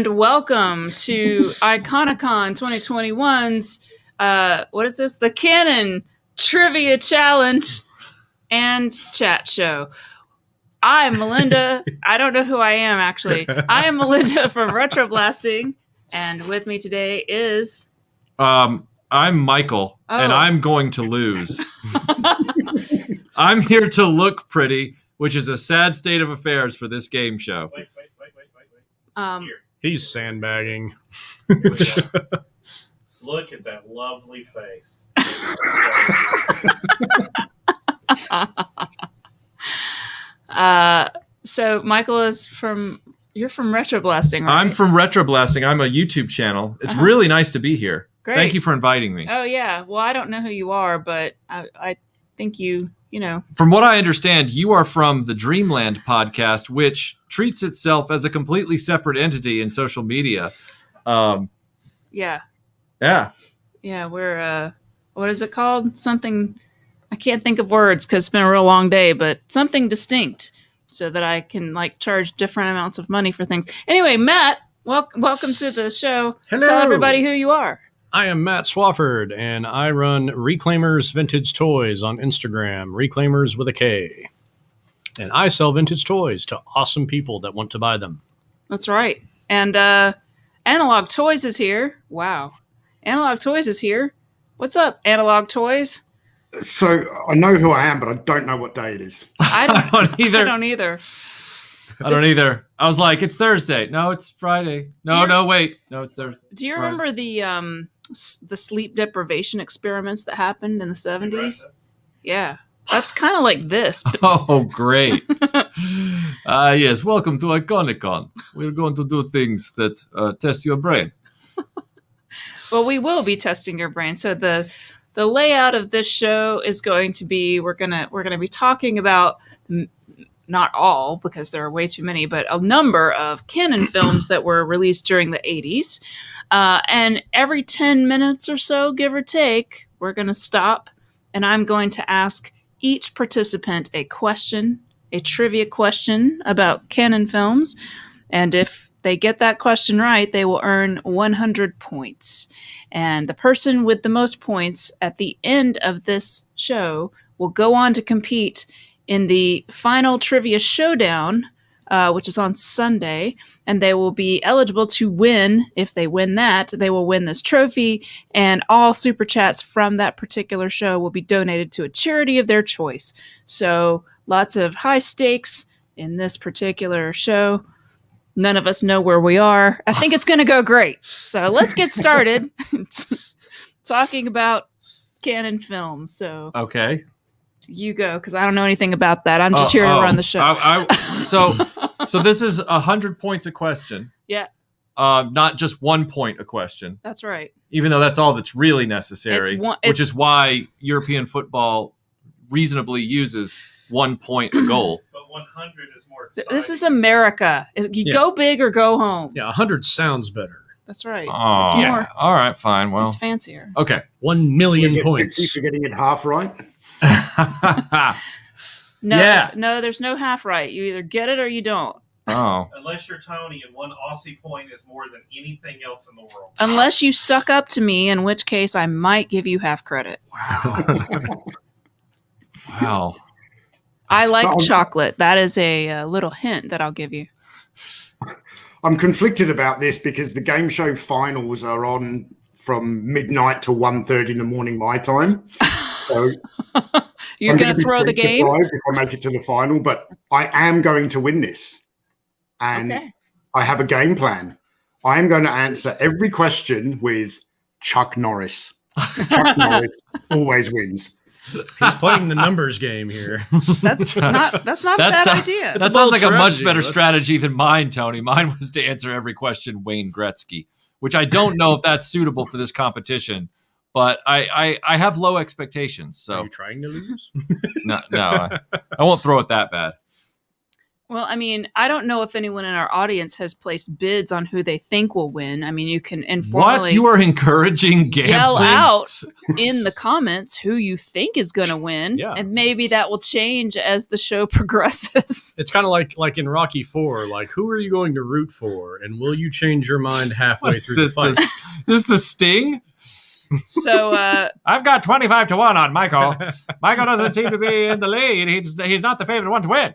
and welcome to Iconicon 2021's, what is this? The Canon Trivia Challenge and Chat Show. I'm Melinda. I don't know who I am, actually. I am Melinda from RetroBlasting, and with me today is... I'm Michael, and I'm going to lose. I'm here to look pretty, which is a sad state of affairs for this game show. Wait. He's sandbagging. Look at that lovely face. So Michael is you're from RetroBlasting, right? I'm from RetroBlasting. I'm a YouTube channel. It's really nice to be here. Great. Thank you for inviting me. Oh, yeah. Well, I don't know who you are, but I think you know. From what I understand, you are from the Dreamland podcast, which treats itself as a completely separate entity in social media. Yeah. Yeah. Yeah, we're, what is it called? Something, I can't think of words because it's been a real long day, but something distinct so that I can, charge different amounts of money for things. Anyway, Matt, welcome to the show. Hello. Tell everybody who you are. I am Matt Swafford, and I run Reklaimer's Vintage Toys on Instagram, Reklaimers with a K. And I sell vintage toys to awesome people that want to buy them. That's right. And Analog Toys is here. Wow. Analog Toys is here. What's up, Analog Toys? So I know who I am, but I don't know what day it is. I don't either. I don't either. I don't either. I was like, it's Thursday. No, it's Friday. No, wait. No, it's Thursday. Do you remember the sleep deprivation experiments that happened in the 70s? Yeah. That's kind of like this. But... Oh, great. Yes, welcome to Iconicon. We're going to do things that test your brain. Well, we will be testing your brain. So the layout of this show is going to be we're gonna be talking about not all because there are way too many, but a number of canon films that were released during the 80s. And every 10 minutes or so, give or take, we're going to stop and I'm going to ask each participant a trivia question about canon films. And if they get that question right, they will earn 100 points. And the person with the most points at the end of this show will go on to compete in the final trivia showdown, which is on Sunday, and they will be eligible to win. If they win that, they will win this trophy, and all super chats from that particular show will be donated to a charity of their choice. So lots of high stakes in this particular show. None of us know where we are. I think it's going to go great. So let's get started talking about canon films. So okay. You go, because I don't know anything about that. I'm just here to run the show. So this is 100 points a question. Yeah. Not just 1 point a question. That's right. Even though that's all that's really necessary, which is why European football reasonably uses 1 point a goal. But 100 is more exciting. This is America. Go big or go home. Yeah, 100 sounds better. That's right. Oh, it's more. All right, fine. Well, it's fancier. Okay. 1 million points. Keep forgetting it half right. No, there's no half right. You either get it or you don't. Oh. Unless you're Tony, and 1 Aussie point is more than anything else in the world. Unless you suck up to me, in which case I might give you half credit. Wow. Wow. I like chocolate. That is a little hint that I'll give you. I'm conflicted about this because the game show finals are on from midnight to 1:30 in the morning my time. So You're going to throw the game? If I make it to the final, but I am going to win this. And okay. I have a game plan. I am going to answer every question with Chuck Norris. Chuck Norris always wins. He's playing the numbers game here. That's not a bad idea. That sounds like a much better strategy than mine, Tony. Mine was to answer every question Wayne Gretzky, which I don't know if that's suitable for this competition. But I have low expectations. So are you trying to lose? No, I won't throw it that bad. Well, I mean, I don't know if anyone in our audience has placed bids on who they think will win. I mean, you can informally What? You are encouraging gambling? Yell out in the comments who you think is going to win, Yeah. and maybe that will change as the show progresses. It's kind of like in Rocky IV. Like, who are you going to root for, and will you change your mind halfway through the fight? This the Sting? So I've got 25-1 on Michael. Michael doesn't seem to be in the lead. He's not the favorite one to win.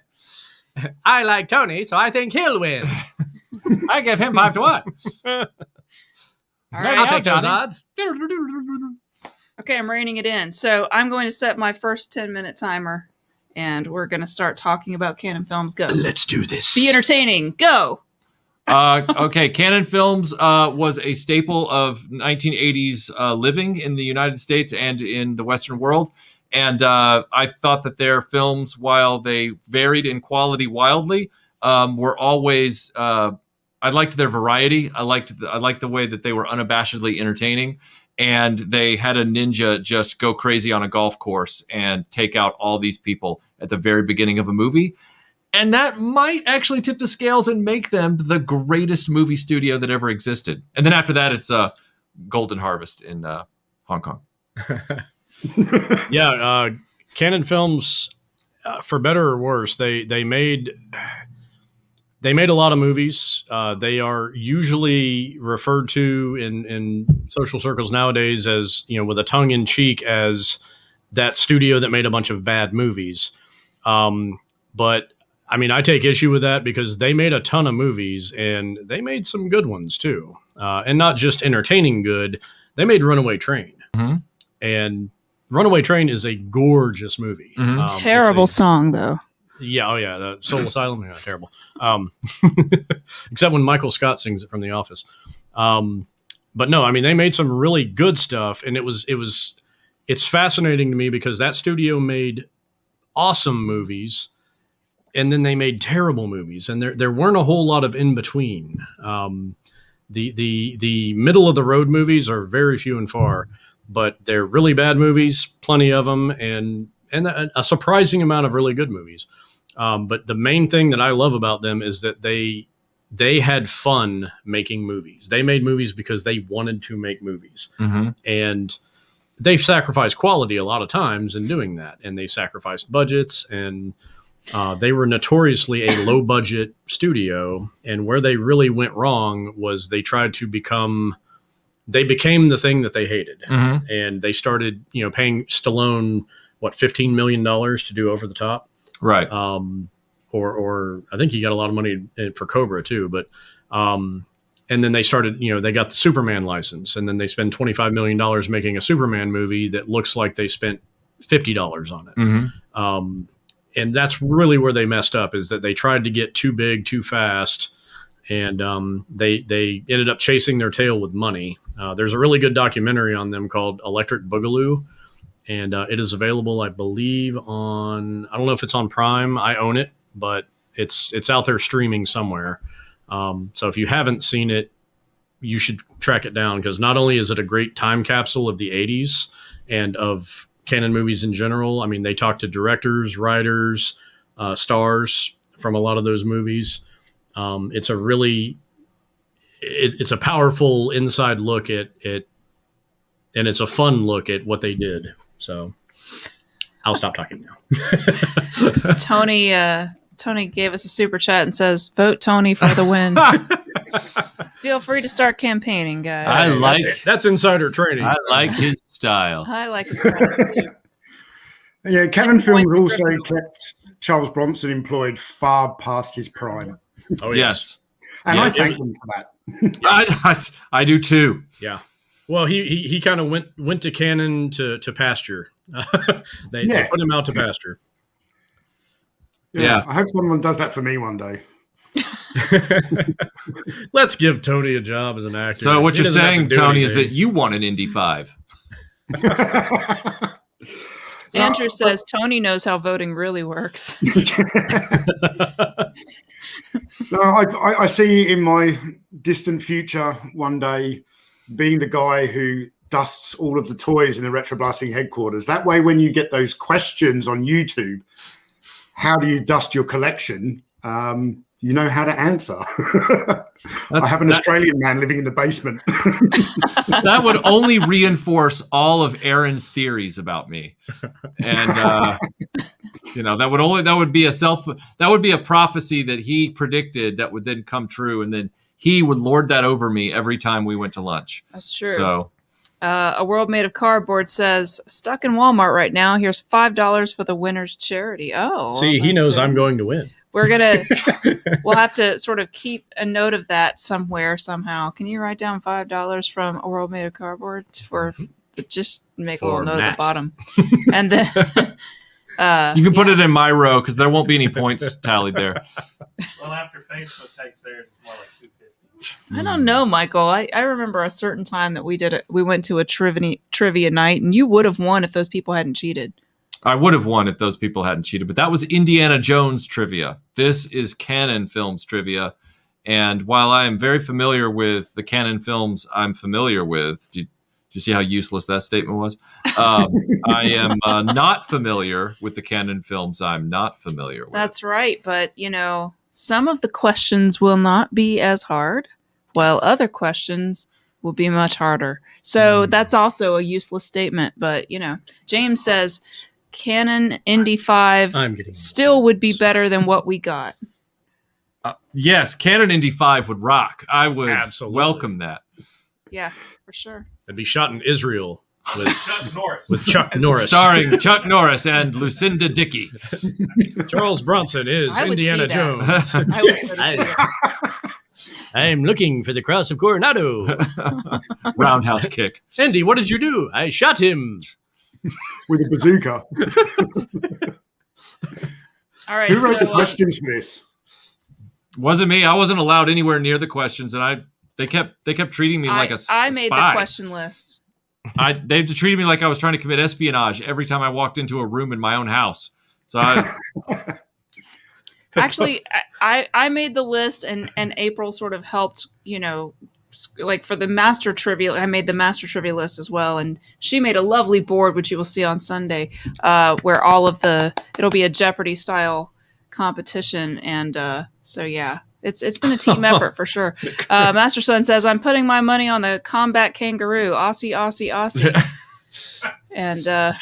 I like Tony, so I think he'll win. I give him 5-1. all right. I'll take those odds. Okay, I'm reining it in. So I'm going to set my first 10-minute timer, and we're going to start talking about Canon Films. Go. Let's do this. Be entertaining. Go. Okay, Canon Films was a staple of 1980s living in the United States and in the Western world. And I thought that their films, while they varied in quality wildly, were always. I liked their variety. I liked the way that they were unabashedly entertaining, and they had a ninja just go crazy on a golf course and take out all these people at the very beginning of a movie. And that might actually tip the scales and make them the greatest movie studio that ever existed. And then after that, it's Golden Harvest in Hong Kong. Yeah, Canon Films, for better or worse, they made a lot of movies. They are usually referred to in social circles nowadays as, with a tongue in cheek, as that studio that made a bunch of bad movies. But I mean, I take issue with that because they made a ton of movies and they made some good ones too. And not just entertaining good. They made Runaway Train. Mm-hmm. And Runaway Train is a gorgeous movie. Mm-hmm. Terrible song, though. Yeah, oh yeah, the Soul Asylum, yeah, terrible. Except when Michael Scott sings it from The Office. But no, I mean, they made some really good stuff, and it's fascinating to me because that studio made awesome movies, and then they made terrible movies, and there weren't a whole lot of in between. The middle of the road movies are very few and far, but they're really bad movies, plenty of them, and a surprising amount of really good movies. But the main thing that I love about them is that they had fun making movies. They made movies because they wanted to make movies. Mm-hmm. And they've sacrificed quality a lot of times in doing that. And they sacrificed budgets, and they were notoriously a low budget studio. And where they really went wrong was they tried to became the thing that they hated. Mm-hmm. And they started, paying Stallone, $15 million to do Over the Top. Right. Or I think he got a lot of money for Cobra too, but, and then they started, they got the Superman license, and then they spend $25 million making a Superman movie that looks like they spent $50 on it. Mm-hmm. And that's really where they messed up, is that they tried to get too big too fast, and they ended up chasing their tail with money. There's a really good documentary on them called Electric Boogaloo. And it is available, I believe, on, I don't know if it's on Prime. I own it, but it's out there streaming somewhere. So if you haven't seen it, you should track it down, because not only is it a great time capsule of the 80s and of Canon movies in general. I mean, they talk to directors, writers, stars from a lot of those movies. It's a really, it's a powerful inside look at it, and it's a fun look at what they did. So I'll stop talking now. Tony gave us a super chat and says, "Vote Tony for the win." Feel free to start campaigning, guys. That's insider trading. I like his style. I like his style. Yeah, Canon Films also kept Charles Bronson employed far past his prime. Oh yes. And Yes. I thank them for that. I do too. Yeah. Well, he kind of went to Canon to pasture. They put him out to pasture. Yeah. I hope someone does that for me one day. Let's give Tony a job as an actor. So what He you're doesn't have to saying, do Tony, is anything. that you want an Indy 5. Andrew says Tony knows how voting really works. No, I see in my distant future one day being the guy who dusts all of the toys in the RetroBlasting headquarters. That way, when you get those questions on YouTube, how do you dust your collection? you know how to answer. I have an Australian man living in the basement. That would only reinforce all of Aaron's theories about me, and that would be a prophecy that he predicted that would then come true, and then he would lord that over me every time we went to lunch. That's true. So, A World Made of Cardboard says, stuck in Walmart right now. Here's $5 for the winner's charity. Oh, see, he knows I'm going to win. We'll have to sort of keep a note of that somewhere, somehow. Can you write down $5 from A World Made of Cardboard just make a little note at the bottom? And then you can put it in my row because there won't be any points tallied there. Well, after Facebook takes theirs, it's more like 250. I don't know, Michael. I remember a certain time that we went to a trivia night, and you would have won if those people hadn't cheated. I would have won if those people hadn't cheated, but that was Indiana Jones trivia. This is Canon Films trivia. And while I am very familiar with the Canon films I'm familiar with, do you see how useless that statement was? I am not familiar with the Canon films I'm not familiar with. That's right. But, some of the questions will not be as hard, while other questions will be much harder. So that's also a useless statement. But, James says Canon Indy 5 still would be better than what we got. Yes, Canon Indy 5 would rock. I would welcome that. Yeah, for sure. It'd be shot in Israel with Chuck Norris. Starring Chuck Norris and Lucinda Dickey. Charles Bronson is Indiana Jones. I'm looking for the Cross of Coronado. Roundhouse kick. Andy, what did you do? I shot him. With a bazooka. All right. Who wrote the questions for this? Wasn't me. I wasn't allowed anywhere near the questions, and they kept treating me like a spy. I made the question list. They treated me like I was trying to commit espionage every time I walked into a room in my own house. So Actually, I made the list, and April sort of helped, like for the master trivia. I made the master trivia list as well, and she made a lovely board, which you will see on Sunday, where it'll be a Jeopardy style competition, and so yeah. It's been a team effort for sure. Master Son says, I'm putting my money on the combat kangaroo. Aussie, Aussie, Aussie. And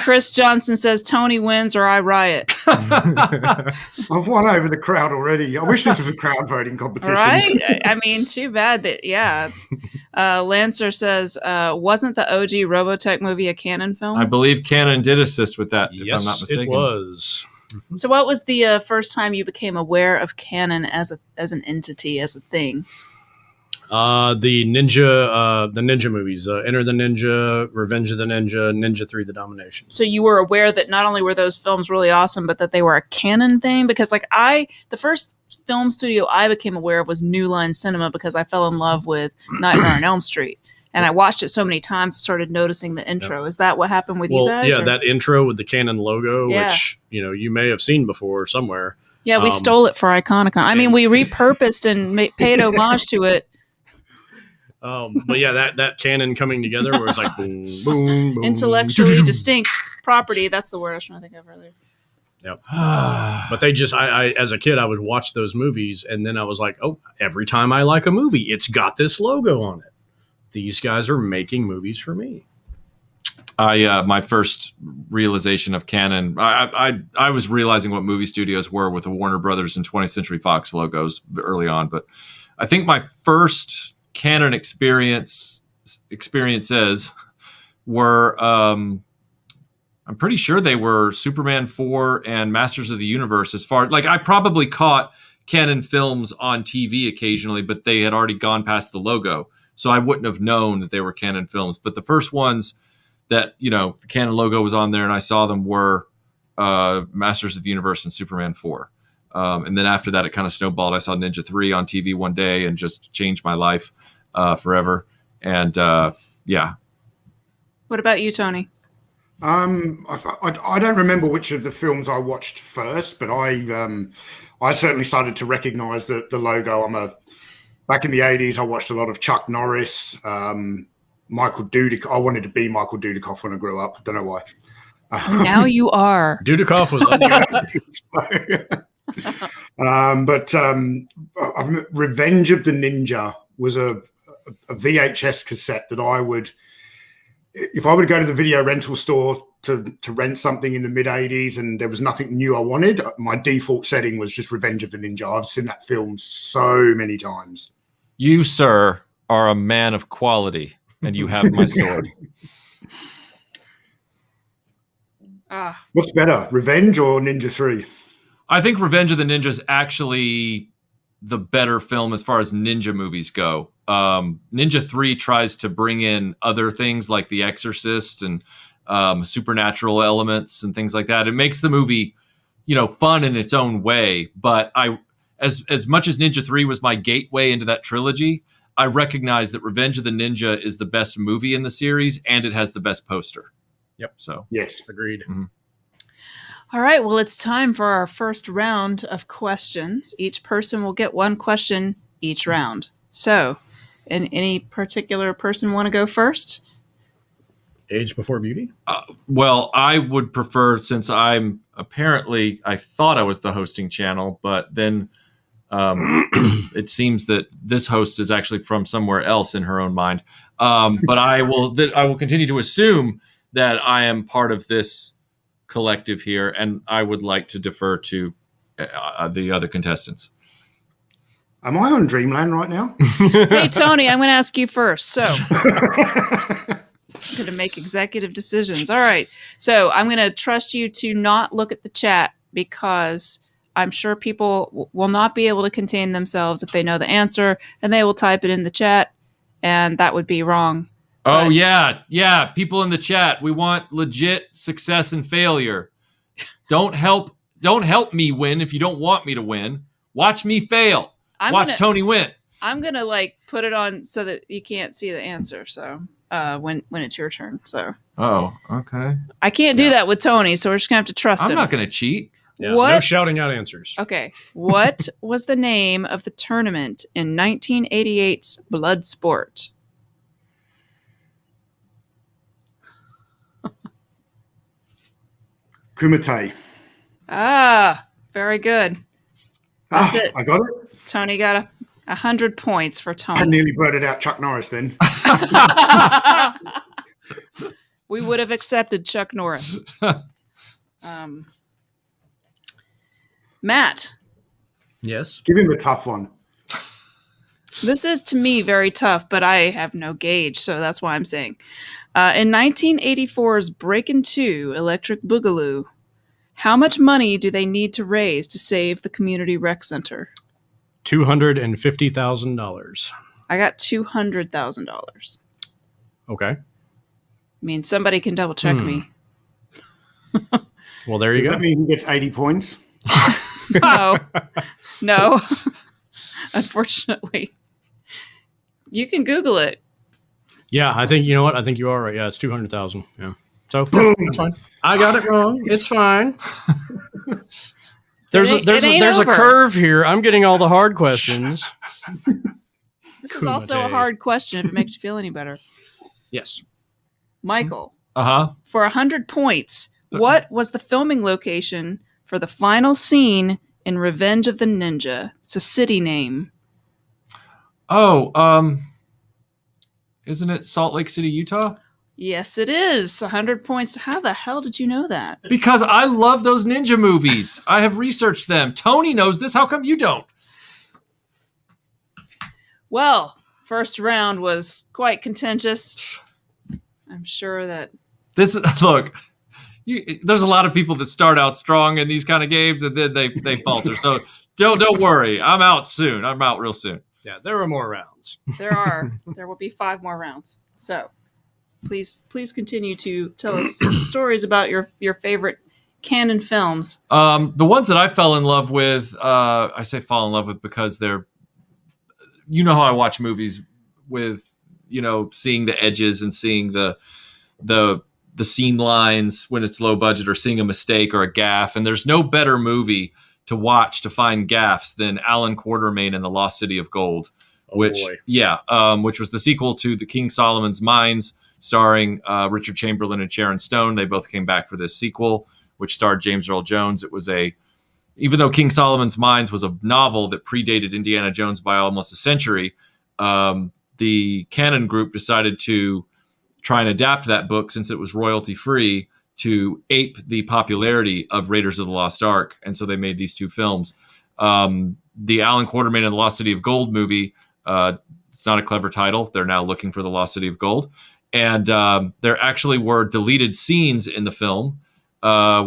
Chris Johnson says, Tony wins or I riot. I've won over the crowd already. I wish this was a crowd voting competition. Right? I mean, too bad that, yeah. Lancer says, wasn't the OG Robotech movie a Canon film? I believe Canon did assist with that, if I'm not mistaken. It was. So what was the first time you became aware of Canon as an entity, as a thing? The Ninja movies, Enter the Ninja, Revenge of the Ninja, Ninja 3, The Domination. So you were aware that not only were those films really awesome, but that they were a Canon thing? Because the first film studio I became aware of was New Line Cinema because I fell in love with Nightmare on Elm Street. And I watched it so many times, started noticing the intro. Yep. Is that what happened with you guys? Yeah, that intro with the Canon logo, which you may have seen before somewhere. Yeah, we stole it for Iconicon. I mean, we repurposed and paid homage to it. But yeah, that Canon coming together where it's like boom, boom, boom. Intellectually distinct property. That's the word I was trying to think of earlier. Yep. But they just, I as a kid, I would watch those movies, and then I was like, oh, every time I like a movie, it's got this logo on it. These guys are making movies for me. My first realization of Canon, I was realizing what movie studios were with the Warner Brothers and 20th Century Fox logos early on, but I think my first Canon experiences were, I'm pretty sure they were Superman 4 and Masters of the Universe. I probably caught Canon films on TV occasionally, but they had already gone past the logo. So I wouldn't have known that they were Canon films. But the first ones that, the Canon logo was on there and I saw them were Masters of the Universe and Superman 4. And then after that, it kind of snowballed. I saw Ninja 3 on TV one day and just changed my life forever. And yeah. What about you, Tony? I don't remember which of the films I watched first, but I certainly started to recognize the logo. Back in the 80s, I watched a lot of Chuck Norris, Michael Dudikoff. I wanted to be Michael Dudikoff when I grew up. I don't know why. Now you are. Dudikoff was Revenge of the Ninja was a VHS cassette that I would, if I would go to the video rental store to rent something in the mid 80s and there was nothing new I wanted, my default setting was just Revenge of the Ninja. I've seen that film so many times. You, sir, are a man of quality, and you have my sword. What's better, Revenge or Ninja 3? I think Revenge of the Ninja is actually the better film as far as ninja movies go. Ninja 3 tries to bring in other things like The Exorcist and supernatural elements and things like that. It makes the movie, fun in its own way. But as much as Ninja 3 was my gateway into that trilogy, I recognize that Revenge of the Ninja is the best movie in the series, and it has the best poster. Yep. So yes, agreed. Mm-hmm. All right. Well, it's time for our first round of questions. Each person will get one question each round. So, any particular person want to go first? Age before beauty? Well, I would prefer, since I thought I was the hosting channel, but then it seems that this host is actually from somewhere else in her own mind. But I will continue to assume that I am part of this collective here, and I would like to defer to the other contestants. Am I on Dreamland right now? Hey, Tony, I'm going to ask you first. So, I'm going to make executive decisions. All right. So, I'm going to trust you to not look at the chat because I'm sure people will not be able to contain themselves if they know the answer, and they will type it in the chat, and that would be wrong. Oh, yeah. People in the chat, we want legit success and failure. Don't help me win if you don't want me to win. Watch me fail. Watch Tony win. I'm going to put it on so that you can't see the answer. So when it's your turn. So. Oh, okay. I can't do that with Tony, so we're just going to have to trust him. I'm not going to cheat. Yeah, no shouting out answers. Okay. What was the name of the tournament in 1988's Bloodsport? Kumite. Very good. That's it. I got it. Tony got 100 points for Tony. I nearly blurted out Chuck Norris then. We would have accepted Chuck Norris. Matt. Yes. Give him a tough one. This is, to me, very tough, but I have no gauge, so that's why I'm saying. In 1984's Breakin' 2 Electric Boogaloo, how much money do they need to raise to save the community rec center? $250,000. I got $200,000. Okay. I mean, somebody can double check me. Well, there you Does go. that mean he gets 80 points? No. Unfortunately. You can Google it. Yeah, I think, you know what? I think you are right. Yeah, it's 200,000. Yeah. So that's fine. I got it wrong. It's fine. There's a curve here. I'm getting all the hard questions. This is also a hard question if it makes you feel any better. Yes. Michael. Uh-huh. For 100 points, what was the filming location for the final scene in Revenge of the Ninja? It's a city name. Oh, isn't it Salt Lake City, Utah? Yes, it is. 100 points. How the hell did you know that? Because I love those ninja movies. I have researched them. Tony knows this. How come you don't? Well, first round was quite contentious. I'm sure that... Look, there's a lot of people that start out strong in these kind of games and then they falter. So don't worry. I'm out soon. I'm out real soon. Yeah, there are more rounds. There will be 5 more rounds. So please continue to tell us stories about your favorite canon films. The ones that I fell in love with, I say fall in love with because they're, how I watch movies with, seeing the edges and seeing the scene lines when it's low budget or seeing a mistake or a gaffe. And there's no better movie to watch to find gaffes than Alan Quatermain and the Lost City of Gold, which was the sequel to The King Solomon's Mines, starring Richard Chamberlain and Sharon Stone. They both came back for this sequel, which starred James Earl Jones. It was a even though King Solomon's Mines was a novel that predated Indiana Jones by almost a century, the Canon Group decided to try and adapt that book, since it was royalty free, to ape the popularity of Raiders of the Lost Ark. And so they made these two films. The Alan Quartermain and the Lost City of Gold movie, it's not a clever title. They're now looking for the Lost City of Gold. And there actually were deleted scenes in the film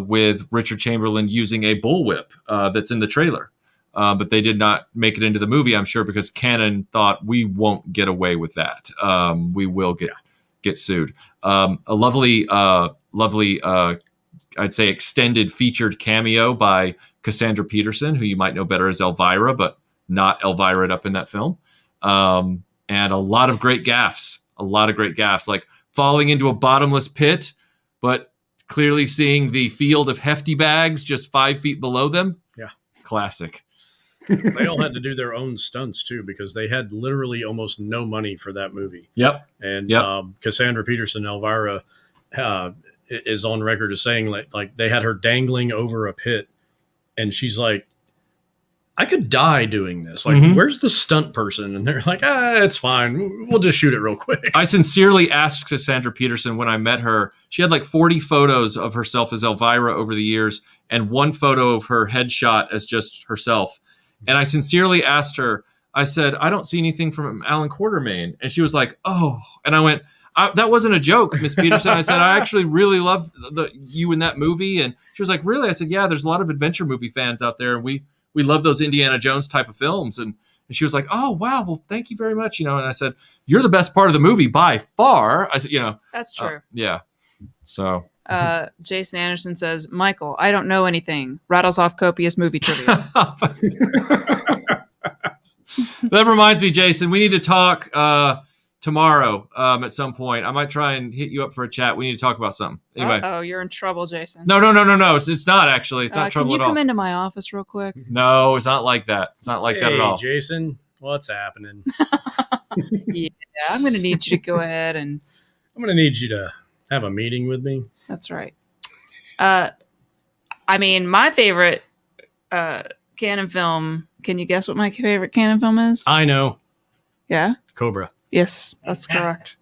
with Richard Chamberlain using a bullwhip that's in the trailer. But they did not make it into the movie, I'm sure, because Canon thought, we won't get away with that. We will get sued. A lovely, I'd say, extended featured cameo by Cassandra Peterson, who you might know better as Elvira, but not Elvira up in that film. And a lot of great gaffes, like falling into a bottomless pit, but clearly seeing the field of hefty bags just 5 feet below them. Yeah. Classic. They all had to do their own stunts too, because they had literally almost no money for that movie. Yep. And Cassandra Peterson, Elvira, is on record as saying like they had her dangling over a pit, and she's like, I could die doing this. Like, where's the stunt person? And they're like, it's fine. We'll just shoot it real quick. I sincerely asked Cassandra Peterson when I met her. She had like 40 photos of herself as Elvira over the years, and one photo of her headshot as just herself. And I sincerely asked her, I said, I don't see anything from Alan Quartermain. And she was like, oh. And I went, that wasn't a joke, Miss Peterson. I said, I actually really love you in that movie. And she was like, really? I said, yeah, there's a lot of adventure movie fans out there. And we love those Indiana Jones type of films. And she was like, oh, wow, well, thank you very much. And I said, you're the best part of the movie by far. I said, That's true. Yeah. So. Jason Anderson says, Michael, I don't know anything. Rattles off copious movie trivia. That reminds me, Jason, we need to talk tomorrow at some point. I might try and hit you up for a chat. We need to talk about something. Anyway. Oh, you're in trouble, Jason. No. It's not actually. It's not trouble at all. Can you come into my office real quick? No, it's not like that. It's not like that at all. Jason, what's happening? Yeah, I'm going to need you to go ahead and... I'm going to need you to have a meeting with me. That's right. I mean, my favorite Canon film. Can you guess what my favorite Canon film is? I know. Yeah? Cobra. Yes, that's correct.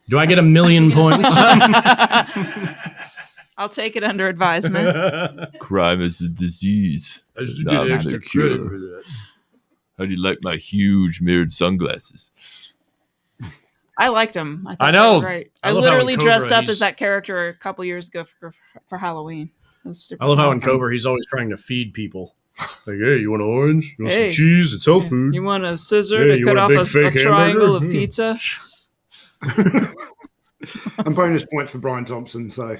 Do I get 1,000,000 points? I'll take it under advisement. Crime is a disease. I should get extra credit for that. How do you like my huge mirrored sunglasses? I liked him. I know. Right. I I love literally how in Cobra, dressed up he's- as that character a couple years ago for Halloween. It was super I love how fun. in Cobra he's always trying to feed people. Like, hey, you want an orange? You want Hey. some cheese? It's health food. You want a scissor Hey, to you cut want a off big a fake triangle hamburger? of pizza? And bonus points for Brian Thompson. So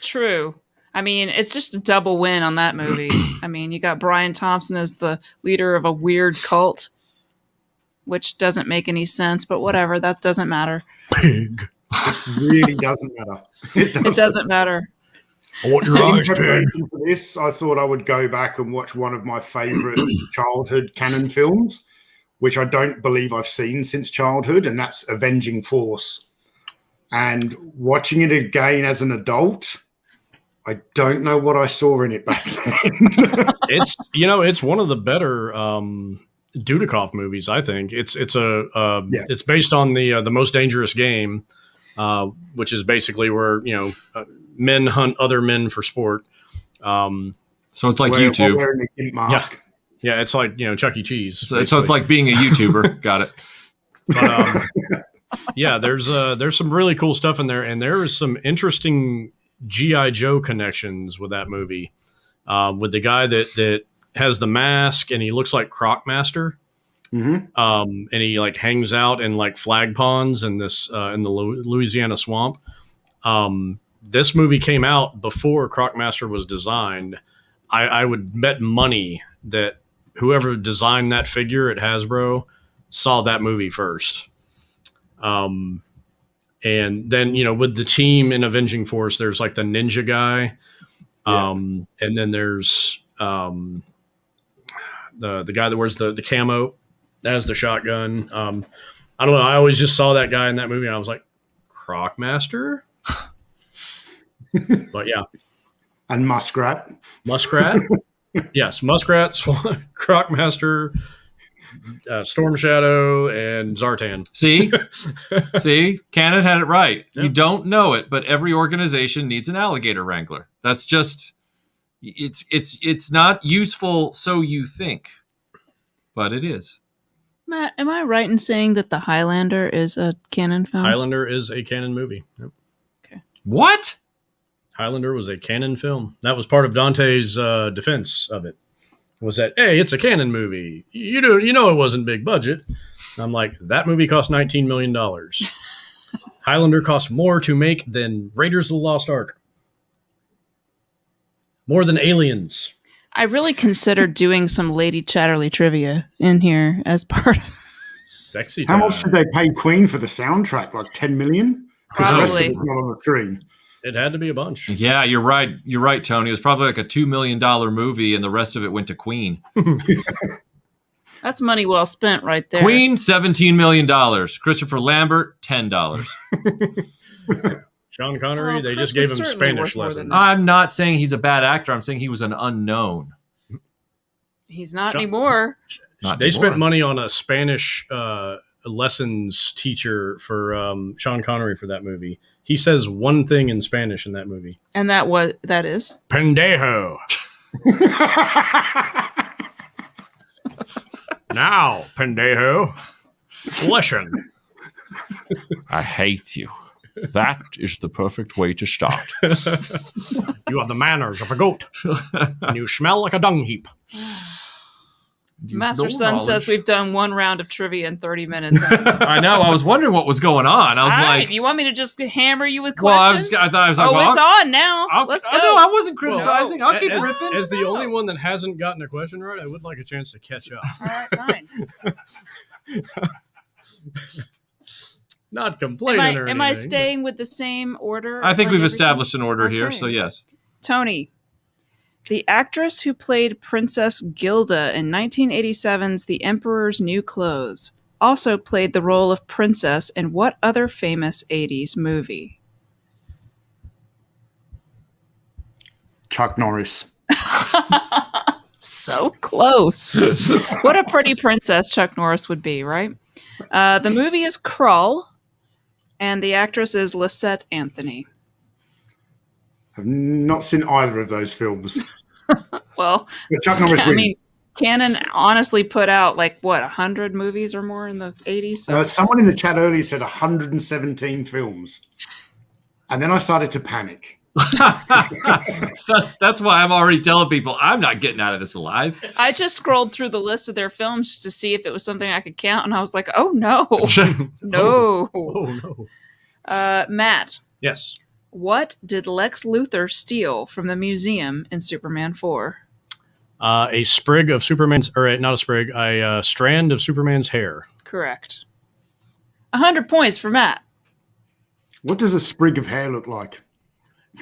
True. I mean, it's just a double win on that movie. I mean, you got Brian Thompson as the leader of a weird cult, which doesn't make any sense, but whatever. That doesn't matter. Pig. it really doesn't matter. It doesn't matter. I want your So in eyes, pig. preparation for this, I thought I would go back and watch one of my favourite childhood Canon films, which I don't believe I've seen since childhood, and that's Avenging Force. And watching it again as an adult, I don't know what I saw in it back then. It's one of the better Dudikoff movies. I think it's based on the Most Dangerous Game, which is basically where men hunt other men for sport. So it's like While YouTube. wearing a gimp mask. Yeah, it's like Chuck E. Cheese. So it's like being a YouTuber. Got it. But, yeah, there's some really cool stuff in there, and there is some interesting G.I. Joe connections with that movie. With the guy that has the mask and he looks like Crocmaster. Mm-hmm. And he like hangs out in like flag ponds in this in the Louisiana swamp. This movie came out before Crocmaster was designed. I would bet money that whoever designed that figure at Hasbro saw that movie first. And then with the team in Avenging Force, there's like the ninja guy, and then there's the guy that wears the camo. That has the shotgun. I don't know. I always just saw that guy in that movie, and I was like, Crocmaster? But yeah. And Muskrat. Muskrat. Yes, Muskrat, Crocmaster, Storm Shadow, and Zartan. See, Cannon had it right. Yep. You don't know it, but every organization needs an alligator wrangler. That's just it's not useful, so you think, but it is. Matt, am I right in saying that The Highlander is a canon film? Highlander is a canon movie. Yep. What? Highlander was a canon film. That was part of Dante's defense of it. Was that, hey, it's a canon movie. You know it wasn't big budget. And I'm like, that movie cost $19 million. Highlander cost more to make than Raiders of the Lost Ark. More than Aliens. I really considered doing some Lady Chatterley trivia in here as part of... Sexy How time. much did they pay Queen for the soundtrack? Like 10 million? Because the rest of Probably. it's not on the screen. It had to be a bunch. Yeah, you're right. You're right, Tony. It was probably like a $2 million movie, and the rest of it went to Queen. That's money well spent right there. Queen, $17 million. Christopher Lambert, $10. Sean Connery, Well, they Chris just gave was him certainly Spanish worth more than lessons. that. I'm not saying he's a bad actor. I'm saying he was an unknown. He's not Sean- anymore. Not They anymore. spent money on a Spanish lessons teacher for Sean Connery for that movie. He says one thing in Spanish in that movie. And that is? Pendejo. Now, pendejo. Listen. I hate you. That is the perfect way to start. You have the manners of a goat. And you smell like a dung heap. Master No Son knowledge. says we've done one round of trivia in 30 minutes. I know. I was wondering what was going on. I was All right, like, you want me to just hammer you with well, questions? I thought I was like, Oh, well, it's on now. Let's go. No, I wasn't criticizing. I'll keep as, riffing. As the only one that hasn't gotten a question right, I would like a chance to catch up. All right, fine. Not complaining or anything. Am I staying with the same order? I think like we've every established time? an order here, Okay. so yes. Tony, the actress who played Princess Gilda in 1987's The Emperor's New Clothes also played the role of princess in what other famous 80s movie? Chuck Norris. So close. What a pretty princess Chuck Norris would be, right? The movie is Krull, and the actress is Lisette Anthony. I've not seen either of those films. Well, But Chuck Norris I wins. mean, Canon honestly put out 100 movies or more in the 80s. So. Someone in the chat earlier said 117 films. And then I started to panic. That's why I'm already telling people I'm not getting out of this alive. I just scrolled through the list of their films to see if it was something I could count, and I was like, oh no, no. Oh, no. Matt, Yes. what did Lex Luthor steal from the museum in Superman 4? A sprig of Superman's, or not a sprig, a strand of Superman's hair. Correct. 100 points for Matt. What does a sprig of hair look like?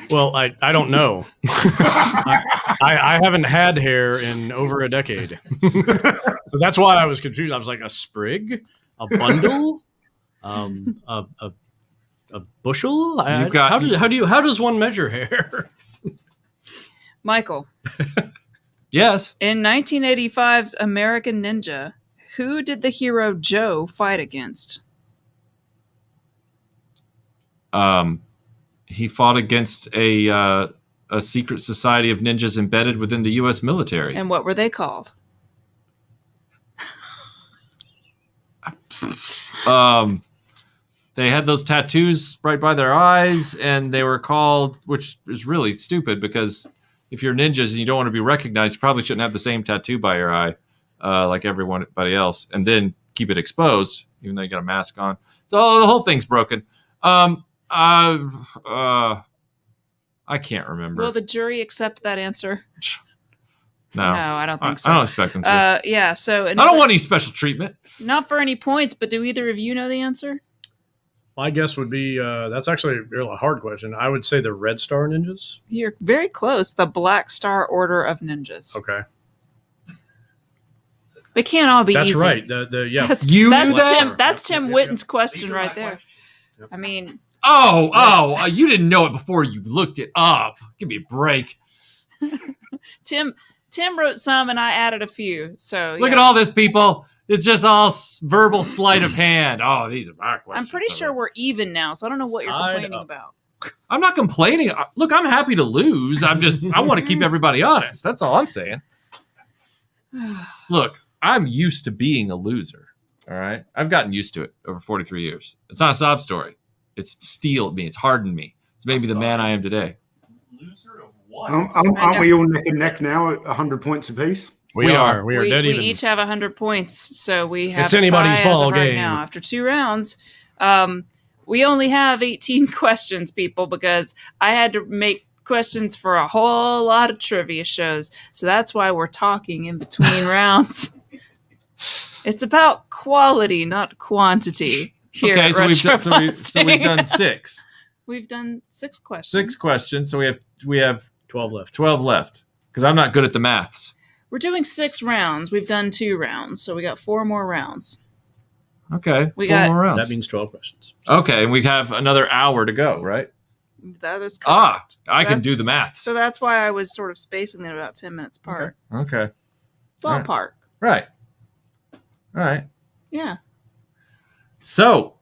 Well, I don't know. I haven't had hair in over a decade. So that's why I was confused. I was like, a sprig? A bundle? A bushel? You've got- How does one measure hair? Michael, Yes. in 1985's American Ninja, who did the hero Joe fight against? He fought against a secret society of ninjas embedded within the U.S. military. And what were they called? They had those tattoos right by their eyes, and they were called, which is really stupid because if you're ninjas and you don't want to be recognized, you probably shouldn't have the same tattoo by your eye like everybody else, and then keep it exposed, even though you got a mask on. So the whole thing's broken. I can't remember. Will the jury accept that answer? No, I don't think so. I don't expect them to. Yeah, so... I don't want any special treatment. Not for any points, but do either of you know the answer? My guess would be, that's actually a really hard question. I would say the Red Star Ninjas. You're very close. The Black Star Order of Ninjas. Okay. They can't all be That's easy. right. Yeah. That's, You that's knew that? Tim. That's Tim Yep, Witten's These question are right my there. questions. I mean, Oh, you didn't know it before you looked it up. Give me a break. Tim wrote some, and I added a few. So Look at all this, people. It's just all verbal sleight of hand. Oh, these are my questions. I'm pretty sure we're even now, so I don't know what you're complaining about. I'm not complaining. Look, I'm happy to lose. I want to keep everybody honest. That's all I'm saying. Look, I'm used to being a loser. All right. I've gotten used to it over 43 years. It's not a sob story. It's steeled me. It's hardened me. It's made me the man I am today. Loser of what? Aren't we all neck and neck now at 100 points apiece? We are dead even. We each have 100 points, so we have It's anybody's a tie as ball of right game. now. After 2 rounds, we only have 18 questions, people, because I had to make questions for a whole lot of trivia shows. So that's why we're talking in between rounds. It's about quality, not quantity. Here Okay, at so we've done 6. We've done 6 questions. 6 questions. So we have 12 left. 12 left. Because I'm not good at the maths. We're doing 6 rounds. We've done 2 rounds, so we got 4 more rounds. Okay. We 4 got- more rounds. That means 12 questions. Okay, and we have another hour to go, right? That is correct. I can That's- do the maths. So that's why I was sort of spacing it about 10 minutes apart. Okay. Ballpark. Right. All right. Yeah. So,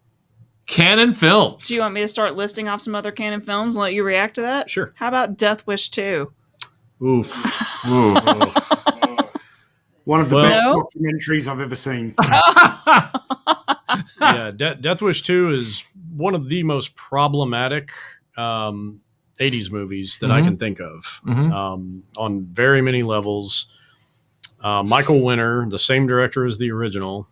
Canon Films. Do you want me to start listing off some other Canon films and let you react to that? Sure. How about Death Wish 2? Oof. Ooh. One of the Well- best No. documentaries I've ever seen. Yeah, Death Wish 2 is one of the most problematic 80s movies that I can think of on very many levels. Michael Winner, the same director as the original,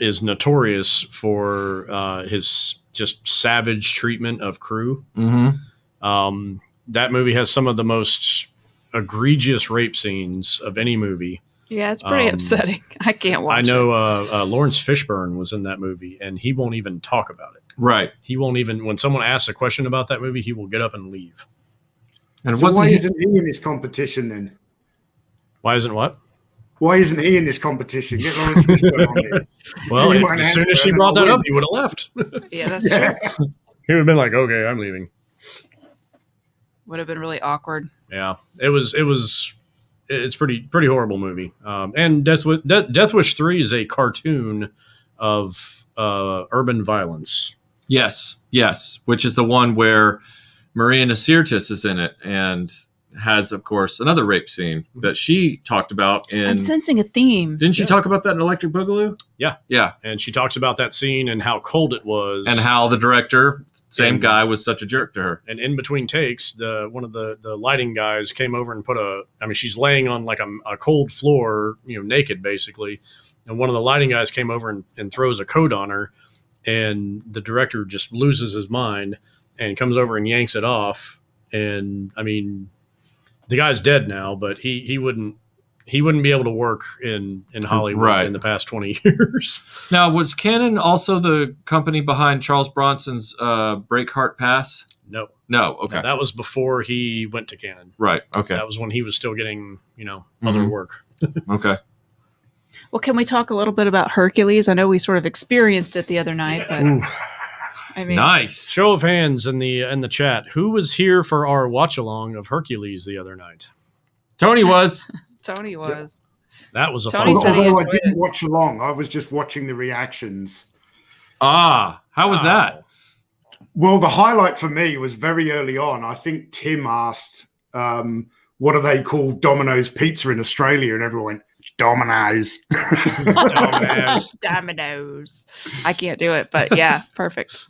is notorious for his just savage treatment of crew. That movie has some of the most egregious rape scenes of any movie. Yeah, it's pretty upsetting. I can't watch I know it. Lawrence Fishburne was in that movie, and he won't even talk about it. Right. He won't even, when someone asks a question about that movie, he will get up and leave. And So wasn't why he- isn't he in this competition then? Why isn't what? Why isn't he in this competition? Get Lawrence Fishburne on here. Well, He won't as soon answer as she and brought I'll that up, win. he would have left. Yeah, that's Yeah. true. He would have been like, okay, I'm leaving. Would have been really awkward. Yeah, it's pretty horrible movie. And Death Wish 3 is a cartoon of urban violence. Yes. Which is the one where Maria Nasirtis is in it and has, of course, another rape scene that she talked about in. I'm sensing a theme. Didn't she talk about that in Electric Boogaloo? Yeah. And she talks about that scene and how cold it was. And how the director, same And- guy, was such a jerk to her. And in between takes, one of the lighting guys came over and she's laying on like a cold floor, naked basically. And one of the lighting guys came over and throws a coat on her. And the director just loses his mind and comes over and yanks it off. And the guy's dead now, but he wouldn't be able to work in Hollywood Right. in the past 20 years. Now, was Canon also the company behind Charles Bronson's Breakheart Pass? No. Okay. That was before he went to Canon. Right. Okay. That was when he was still getting, other work. Okay. Well, can we talk a little bit about Hercules? I know we sort of experienced it the other night, but I mean, Nice. Show of hands in the chat. Who was here for our watch along of Hercules the other night? Tony was. Tony was. That was a Tony fun said he one. Although I enjoyed didn't it. watch along, I was just watching the reactions. How was that? Well, the highlight for me was very early on. I think Tim asked, what do they call Domino's Pizza in Australia? And everyone went, Domino's. Dominoes. I can't do it, but yeah, perfect.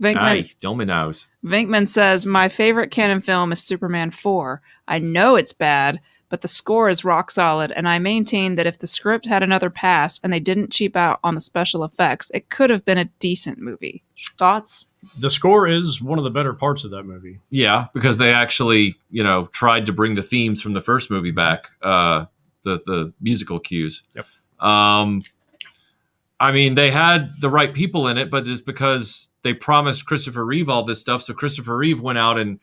Aye, Domino's. Vinkman says, my favorite Canon film is Superman 4. I know it's bad, but the score is rock solid, and I maintain that if the script had another pass and they didn't cheap out on the special effects, it could have been a decent movie. Thoughts? The score is one of the better parts of that movie. Yeah, because they actually, tried to bring the themes from the first movie back, the musical cues. Yep. They had the right people in it, but it's because they promised Christopher Reeve all this stuff. So Christopher Reeve went out and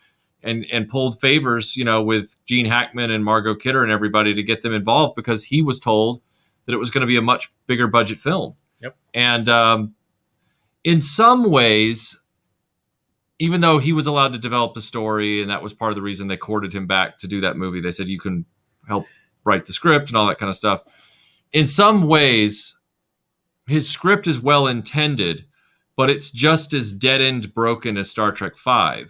pulled favors, with Gene Hackman and Margot Kidder and everybody to get them involved because he was told that it was going to be a much bigger budget film. Yep. And in some ways, even though he was allowed to develop the story, and that was part of the reason they courted him back to do that movie, they said, you can help write the script and all that kind of stuff. In some ways, his script is well intended, but it's just as dead end broken as Star Trek V,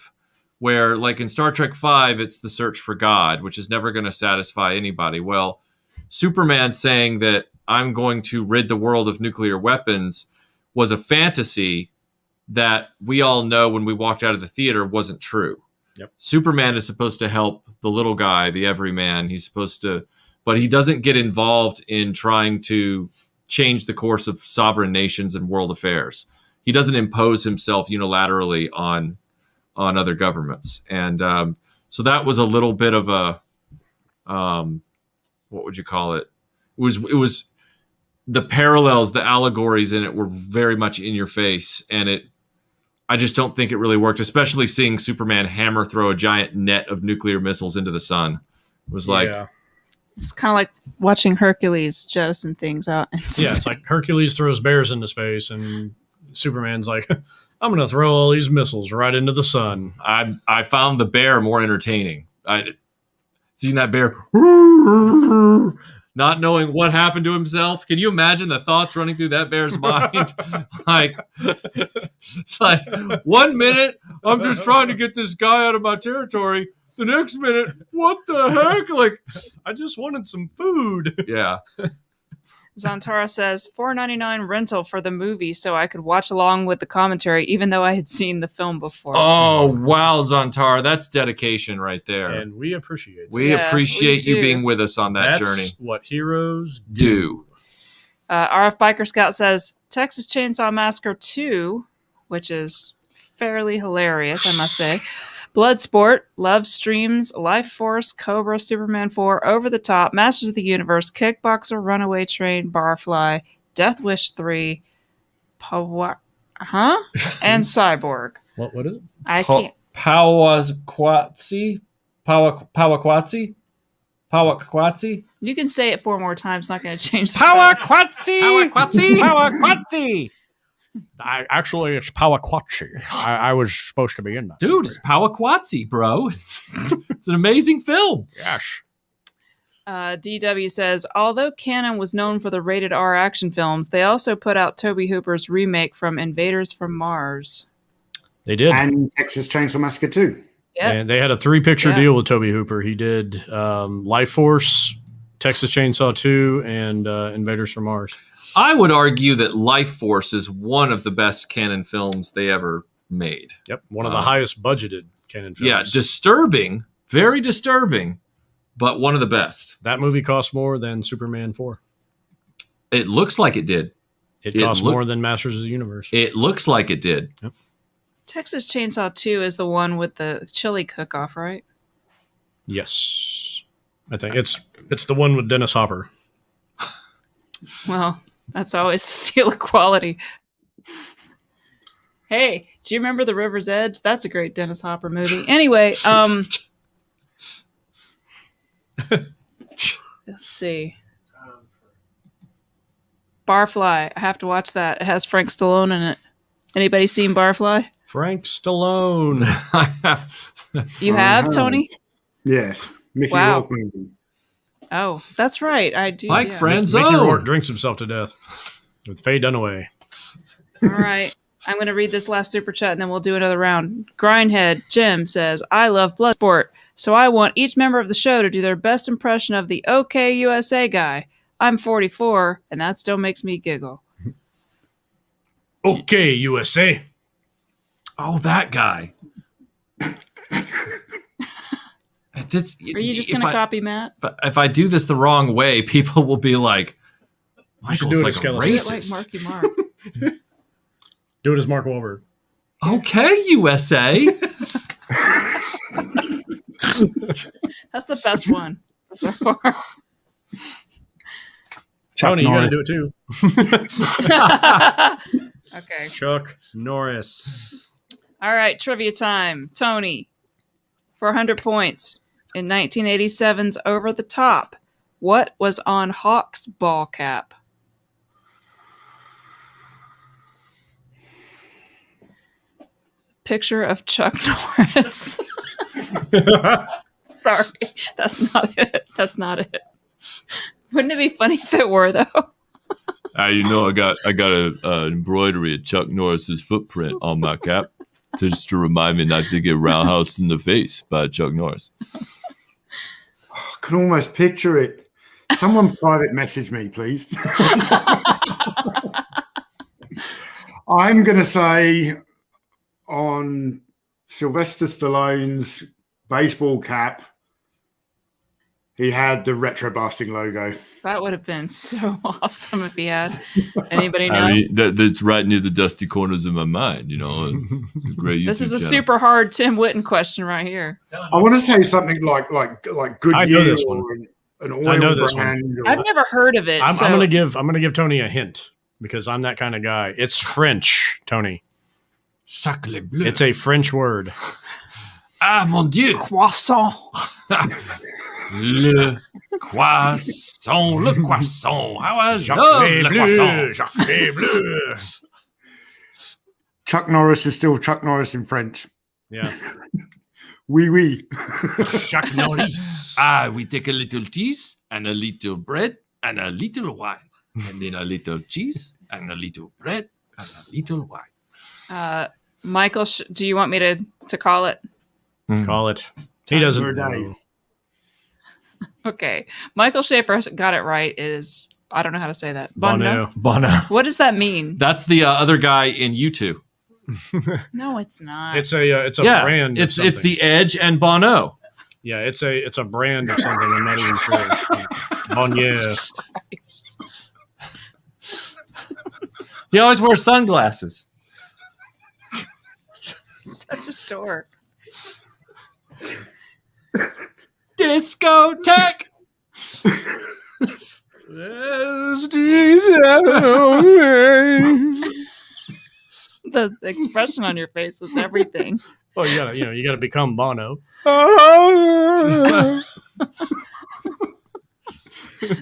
where like in Star Trek V, it's the search for God, which is never going to satisfy anybody. Well, Superman saying that I'm going to rid the world of nuclear weapons was a fantasy that we all know when we walked out of the theater wasn't true. Yep. Superman is supposed to help the little guy, the everyman. He's supposed to, but he doesn't get involved in trying to change the course of sovereign nations and world affairs. He doesn't impose himself unilaterally on other governments. And so that was a little bit of a, what would you call it? It was the parallels, the allegories in it were very much in your face. And I just don't think it really worked, especially seeing Superman hammer throw a giant net of nuclear missiles into the sun. It was like, it's kind of like watching Hercules jettison things out. It's like Hercules throws bears into space, and Superman's like, I'm going to throw all these missiles right into the sun. I found the bear more entertaining. Seeing that bear not knowing what happened to himself. Can you imagine the thoughts running through that bear's mind? like 1 minute, I'm just trying to get this guy out of my territory. The next minute, what the heck? Like, I just wanted some food. Yeah. Zantara says $4.99 rental for the movie so I could watch along with the commentary, even though I had seen the film before. Oh, wow, Zantara. That's dedication right there. And we appreciate it. We appreciate you being with us on that journey. That's what heroes do. RF Biker Scout says Texas Chainsaw Massacre 2, which is fairly hilarious, I must say. Bloodsport, Love Streams, Life Force, Cobra, Superman 4, Over the Top, Masters of the Universe, Kickboxer, Runaway Train, Barfly, Death Wish 3, and Cyborg. What is it? I can't. Pawaquatsi? Pawaquatsi? You can say it 4 more times. It's not going to change the Pawaquatsi! Actually, it's Pawaquatsi. I was supposed to be in that. Dude, it's Pawaquatsi, bro. It's an amazing film. Yes. DW says, although Canon was known for the rated R action films, they also put out Tobe Hooper's remake from Invaders from Mars. They did. And Texas Chainsaw Massacre 2. Yep. And they had a 3-picture deal with Tobe Hooper. He did Life Force, Texas Chainsaw 2, and Invaders from Mars. I would argue that Life Force is one of the best canon films they ever made. Yep, one of the highest budgeted canon films. Yeah, disturbing, very disturbing, but one of the best. That movie cost more than Superman 4. It looks like it did. It cost more than Masters of the Universe. It looks like it did. Yep. Texas Chainsaw 2 is the one with the chili cook-off, right? Yes. I think it's the one with Dennis Hopper. Well, that's always a seal of quality. Hey, do you remember The River's Edge? That's a great Dennis Hopper movie. Anyway, let's see. Barfly. I have to watch that. It has Frank Stallone in it. Anybody seen Barfly? Frank Stallone. You have, Tony? Yes. Mickey Wow. Rourke movie. Oh, that's right. I do. Mike yeah. Franzone. Mickey Rourke drinks himself to death with Faye Dunaway. All right. I'm going to read this last super chat and then we'll do another round. Grindhead Jim says, I love Bloodsport, so I want each member of the show to do their best impression of the OK USA guy. I'm 44, and that still makes me giggle. Okay, USA. Oh, that guy. Are you just going to copy Matt? But if I do this the wrong way, people will be like, Michael's like a Do it racist. like Marky Mark. Do it as Mark Wahlberg. Okay, USA. That's the best one so far. Tony, you got to do it too. Okay. Chuck Norris. All right, trivia time. Tony, for 100 points. In 1987's Over the Top, what was on Hawk's ball cap? picture of Chuck Norris. Sorry, that's not it. That's not it. Wouldn't it be funny if it were though? You know, I got a embroidery of Chuck Norris's footprint on my cap, just to remind me not to get roundhoused in the face by Chuck Norris. I can almost picture it. Someone private message me, please. I'm going to say on Sylvester Stallone's baseball cap, he had the RetroBlasting logo. That would have been so awesome if he had. Anybody know? I mean, that's right near the dusty corners of my mind, you know. It's a great This is YouTube a channel. super hard Tim Witten question right here. I want to say something like Goodyear I know this one. or an I know oil this brand. Or, I've never heard of it. I'm so gonna give Tony a hint because I'm that kind of guy. It's French, Tony. Sacre bleu. It's a French word. Ah, mon Dieu. croissant. Le croissant, le croissant. How I love le croissant. Jacques Bleu. Chuck Norris is still Chuck Norris in French. Yeah. Oui, oui. Jacques Norris. We take a little cheese and a little bread and a little wine. And then a little cheese and a little bread and a little wine. Michael, do you want me to call it? Call it. He doesn't For a day. know. Okay. Michael Schaefer got it right. Is I don't know how to say that. Bono. Bono. What does that mean? That's the other guy in U2. No, it's not. It's a brand. Of It's something. the Edge and Bono. Yeah, it's a brand of something. I'm not even sure. Bonnier. Christ. He always wears sunglasses. Such a dork. Discotheque. The expression on your face was everything. Oh, you gotta become Bono.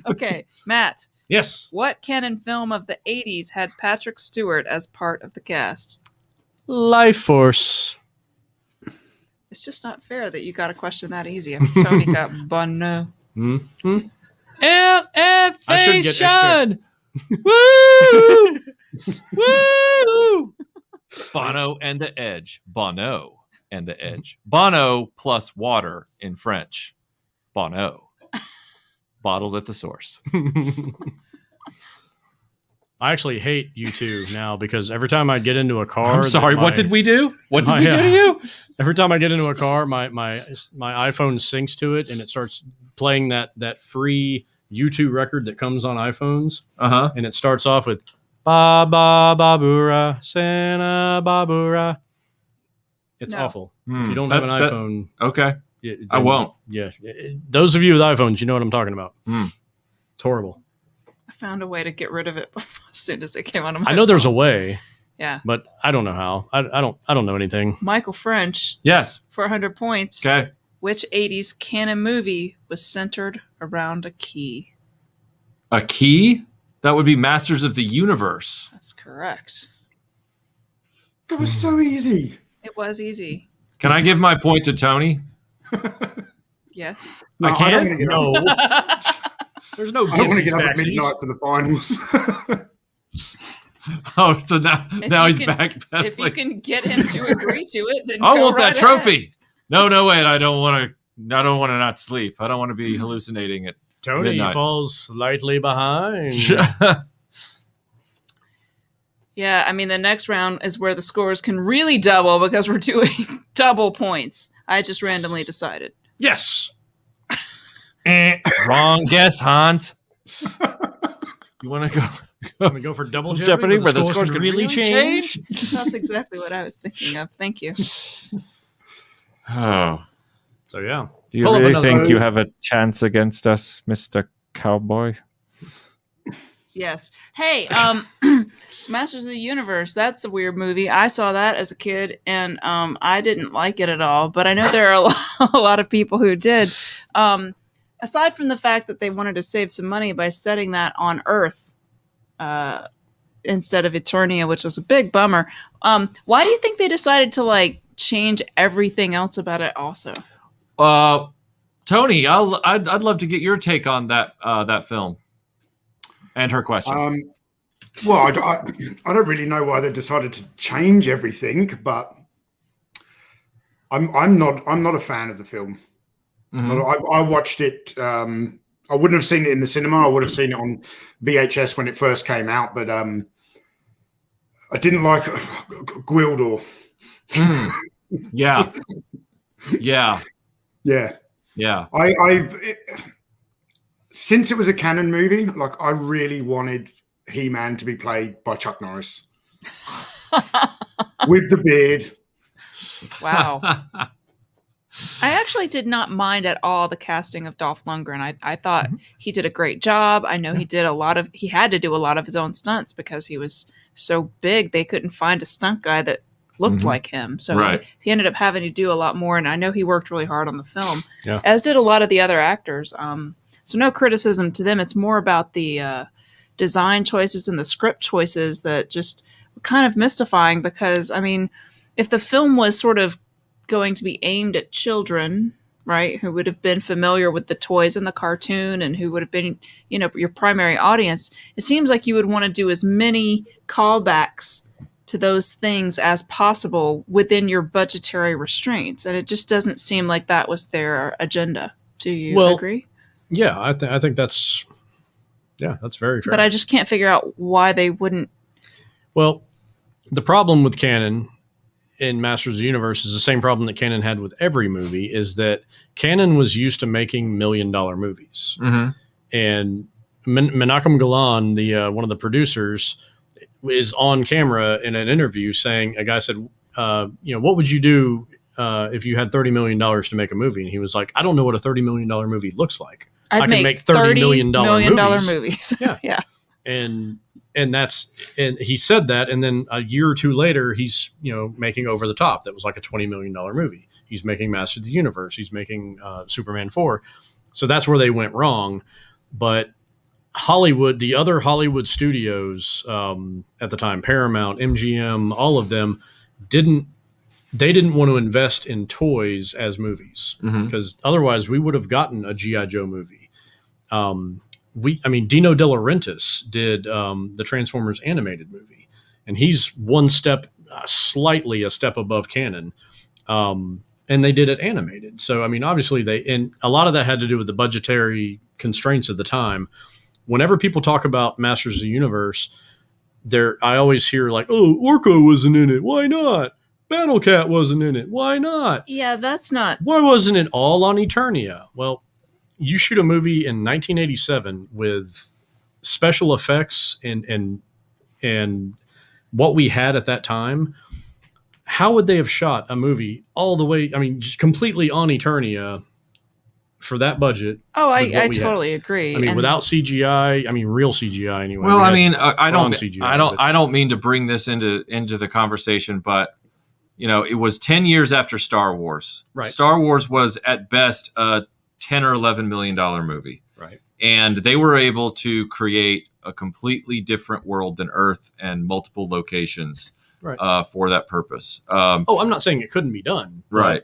Okay, Matt. Yes. What canon film of the 80s had Patrick Stewart as part of the cast? Life Force. It's just not fair that you got a question that easy after Tony got Bono. Mm-hmm. Elevation. Woo! Woo! Bono and the Edge. Bono and the Edge. Bono plus water in French. Bono. Bottled at the source. I actually hate U2 now because every time I get into a car, I'm sorry. What did we do? What did we do to you? Every time I get into a car, my iPhone syncs to it and it starts playing that free U2 record that comes on iPhones, and it starts off with Ba Ba Babura Santa Babura. It's No. awful. If you don't have an iPhone, Okay. I won't. Yeah, those of you with iPhones, you know what I'm talking about. It's horrible. I found a way to get rid of it as soon as it came on. I know there's a way, Yeah. but I don't know how. I don't know anything. Michael French, Yes. for 100 points. Okay. Which 80s canon movie was centered around a key? A key? That would be Masters of the Universe. That's correct. That was so easy. It was easy. Can I give my point to Tony? Yes. No, I I don't can't? want to get up. No, there's no I don't want to Gibsy get up at Stacksies. midnight for the finals. Oh, so now you he's can- backpedaling. If you can get him to agree to it, then I go want right that ahead. trophy. No, wait. I don't want to not sleep. I don't want to be hallucinating it. Tony Midnight. falls slightly behind. Yeah, I mean, the next round is where the scores can really double because we're doing double points. I just randomly decided. Yes. Wrong guess, Hans. You want to go? I'm gonna go for double Jeopardy, where the scores scores can can really change. That's exactly what I was thinking of. Thank you. Oh, So yeah, Do you Pull up really another- think you have a chance against us, Mr. Cowboy? Yes. Hey, Masters of the Universe. That's a weird movie. I saw that as a kid, and I didn't like it at all. But I know there are a lot of people who did. Aside from the fact that they wanted to save some money by setting that on Earth, instead of Eternia, which was a big bummer. Why do you think they decided to like change everything else about it also? Tony, I'd love to get your take on that film and her question. Well, I don't really know why they decided to change everything, but I'm not a fan of the film. Mhm. I watched it. I wouldn't have seen it in the cinema. I would have seen it on VHS when it first came out, but I didn't like Gwildor. Yeah. Yeah. Yeah. Yeah. Since it was a canon movie, like I really wanted He-Man to be played by Chuck Norris with the beard. Wow. I actually did not mind at all the casting of Dolph Lundgren. I thought he did a great job. I know he had to do a lot of his own stunts because he was so big. They couldn't find a stunt guy that looked like him. So he ended up having to do a lot more. And I know he worked really hard on the film, as did a lot of the other actors. So no criticism to them. It's more about the design choices and the script choices that just were kind of mystifying because, I mean, if the film was sort of going to be aimed at children, right, who would have been familiar with the toys and the cartoon and who would have been, your primary audience, it seems like you would want to do as many callbacks to those things as possible within your budgetary restraints. And it just doesn't seem like that was their agenda. Do you agree? Yeah, I think that's very fair. But I just can't figure out why they wouldn't. Well, the problem with canon in Masters of the Universe is the same problem that canon had with every movie, is that canon was used to making $1 million movies. And Menachem Golan, the one of the producers, is on camera in an interview saying, a guy said, what would you do if you had $30 million to make a movie? And he was like, I don't know what a $30 million movie looks like. I can make $30 million movies. Yeah. And he said that, and then a year or two later, he's making Over the Top. That was like a $20 million movie. He's making Master of the Universe. He's making Superman 4. So that's where they went wrong. But Hollywood, the other Hollywood studios at the time, Paramount, MGM, all of them didn't want to invest in toys as movies because otherwise we would have gotten a G.I. Joe movie. Dino De Laurentiis did the Transformers animated movie, and he's slightly a step above canon. And they did it animated. So, obviously and a lot of that had to do with the budgetary constraints of the time. Whenever people talk about Masters of the Universe, I always hear like, oh, Orko wasn't in it. Why not? Battle Cat wasn't in it. Why not? Yeah, that's not. Why wasn't it all on Eternia? Well, you shoot a movie in 1987 with special effects and what we had at that time. How would they have shot a movie all the way? Just completely on Eternia for that budget. Oh, I totally agree. Without CGI, real CGI anyway. Well, I don't mean to bring this into the conversation, but it was 10 years after Star Wars. Right. Star Wars was at best a $10 or $11 million movie. Right. And they were able to create a completely different world than Earth and multiple locations for that purpose. I'm not saying it couldn't be done. Right.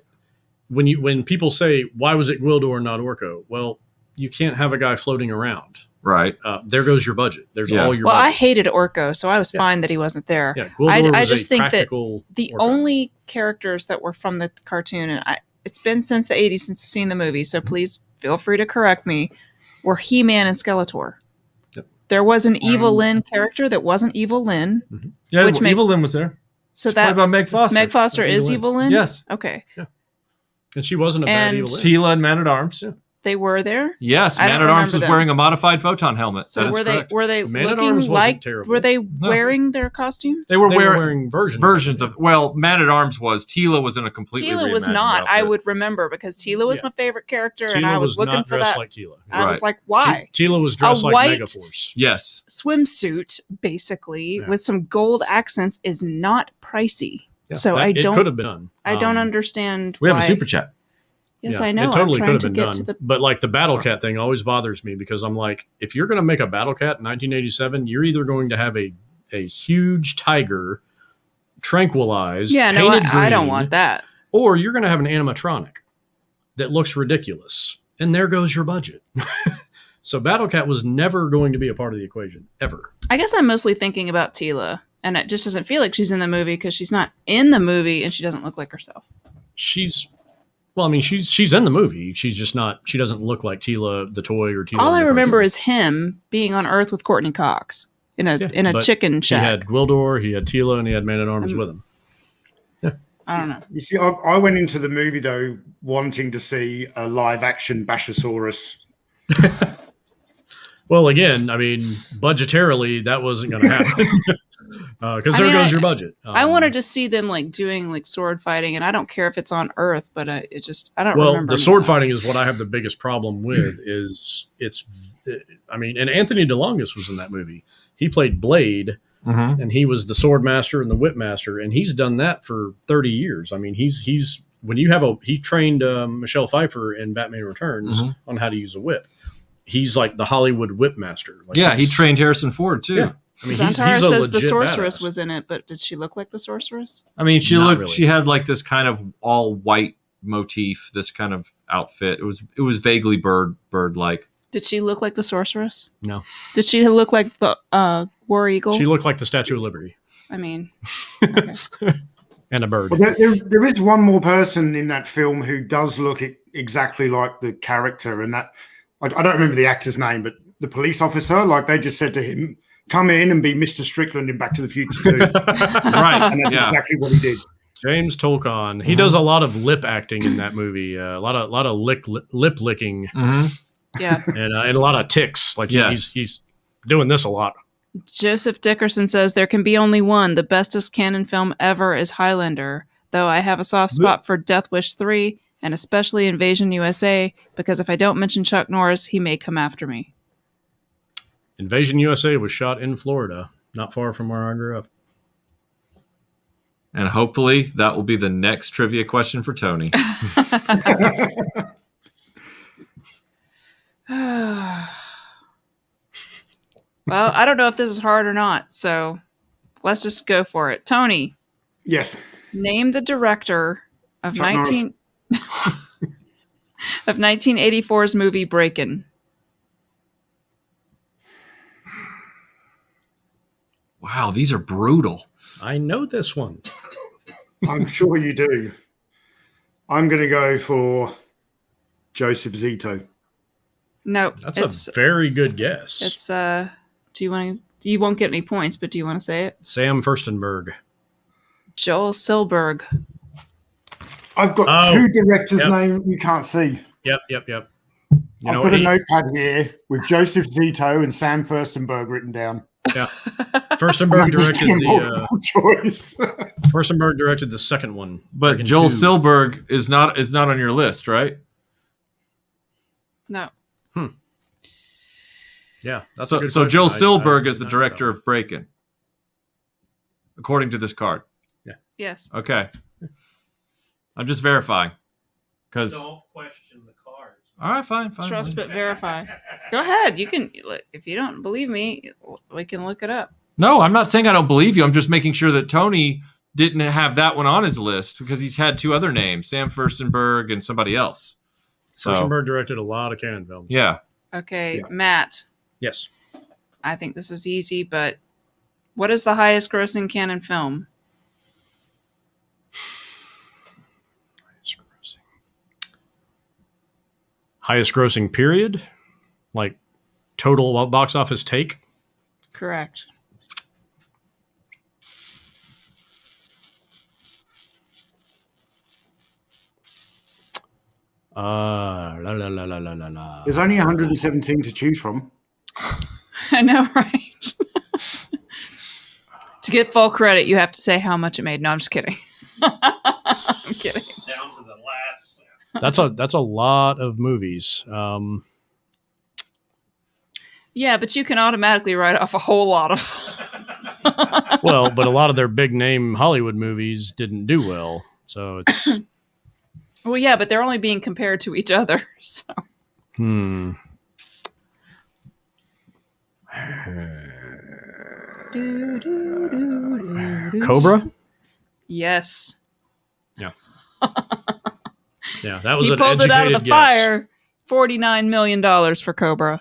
When people say, why was it Gwildor and not Orko? Well, you can't have a guy floating around. Right. There goes your budget. There's all your budget. I hated Orko, so I was fine that he wasn't there. Yeah, Gwildor I just think that Orko. The only characters that were from the cartoon, and it's been since the 80s since I've seen the movie, so please feel free to correct me, were He-Man and Skeletor. Yep. There was an Evil Lynn character that wasn't Evil Lynn. Mm-hmm. Yeah, Evil Lynn was there. So it's that about Meg Foster. Meg Foster is Evil Lynn? Yes. Okay. Yeah. And she wasn't a bad Evil Lynn. Tila and Man-at-Arms. Yeah. They were there? Yes, Man-at-Arms was wearing a modified photon helmet. So were they Man-at-Arms looking like terrible. were they wearing their costumes? They were wearing versions of Man-at-Arms was. Tila was in a completely Tila was not. outfit. I would remember because Tila was my favorite character, Tila and I was looking for that. like Tila. I was like, why? Tila was dressed a like white Megaforce. Yes. Swimsuit, basically, with some gold accents is not pricey. Yeah, so it could have been done. I don't understand. We have why. a super chat. Yes, I know. It totally I'm could have been done. But like the Battle Cat thing always bothers me because I'm like, if you're going to make a Battle Cat in 1987, you're either going to have a a huge tiger tranquilized. Yeah, no, painted I don't green, want that. Or you're going to have an animatronic that looks ridiculous. And there goes your budget. So Battle Cat was never going to be a part of the equation, ever. I guess I'm mostly thinking about Tila, and it just doesn't feel like she's in the movie because she's not in the movie and she doesn't look like herself. She's in the movie. She's just not. She doesn't look like Tila the toy or Tila. All I the remember cartoon. is him being on Earth with Courtney Cox in a but chicken He shack. had Gwildor, he had Tila, and he had Man at Arms with him. I don't know. You see, I went into the movie though wanting to see a live action Bashosaurus. Well, again, I mean, budgetarily, that wasn't going to happen because there goes your budget. I wanted to see them like doing like sword fighting, and I don't care if it's on Earth, but I don't Well, remember. the sword fighting is what I have the biggest problem with. And Anthony DeLongis was in that movie. He played Blade, and he was the sword master and the whip master, and he's done that for 30 years. I mean, he trained Michelle Pfeiffer in Batman Returns on how to use a whip. He's like the Hollywood whip master. Like he trained Harrison Ford too. Yeah. I mean, Zantara he's a says the legit sorceress badass. was in it, but did she look like the sorceress? I mean, she Not looked. really. She had like this kind of all white motif, this kind of outfit. It was vaguely bird like. Did she look like the sorceress? No. Did she look like the War Eagle? She looked like the Statue of Liberty I mean, okay. and a bird. Well, there is one more person in that film who does look exactly like the character, and that I don't remember the actor's name, but the police officer, like they just said to him, "Come in and be Mr. Strickland in Back to the Future 2." Right. And that's Yeah. exactly what he did. James Tolkan. He does a lot of lip acting in that movie. A lot of lip licking Yeah. and a lot of ticks. Like Yes. he's doing this a lot. Joseph Dickerson says there can be only one. The bestest canon film ever is Highlander, though I have a soft spot for Death Wish 3 and especially Invasion USA because if I don't mention Chuck Norris, he may come after me. Invasion USA was shot in Florida, not far from where I grew up. And hopefully that will be the next trivia question for Tony. Well, I don't know if this is hard or not, so let's just go for it. Tony, Yes. name the director of Chuck Norris. 1984's movie Breakin'. Wow, these are brutal. I know this one. I'm sure you do. I'm going to go for Joseph Zito. No, That's a very good guess. it's do you want to you won't get any points, but do you want to say it? Sam Furstenberg. Joel Silberg. I've got Oh, two directors' yep. names you can't see. Yep. You I've got a notepad here with Joseph Zito and Sam Furstenberg written down. Yeah. Furstenberg directed Multiple choice. Furstenberg directed the second one. But Breakin' Joel 2. Silberg is not on your list, right? No. Yeah. That's a So good so question. Joel I Silberg is did the not director know. of Breakin', according to this card. Yes. Okay. I'm just verifying. Because Don't question the cards. all right, fine. Trust but verify. Go ahead. You can if you don't believe me, we can look it up. No, I'm not saying I don't believe you. I'm just making sure that Tony didn't have that one on his list because he's had two other names, Sam Furstenberg and somebody else. So Furstenberg directed a lot of canon films. yeah. Okay, Yeah. Matt. Yes. I think this is easy, but what is the highest grossing canon film? Highest grossing period? Like total box office take? Correct. La la la la la la la. There's only 117 to choose from. I know, right? To get full credit, you have to say how much it made. No, I'm just kidding. I'm kidding. Down to the last cent. That's a lot of movies. Yeah, but you can automatically write off a whole lot of. Well, but a lot of their big name Hollywood movies didn't do well. So it's Well, yeah, but they're only being compared to each other. So. Cobra? Yes. Yeah, that was He an pulled it out of educated the guess. fire. $49 million for Cobra.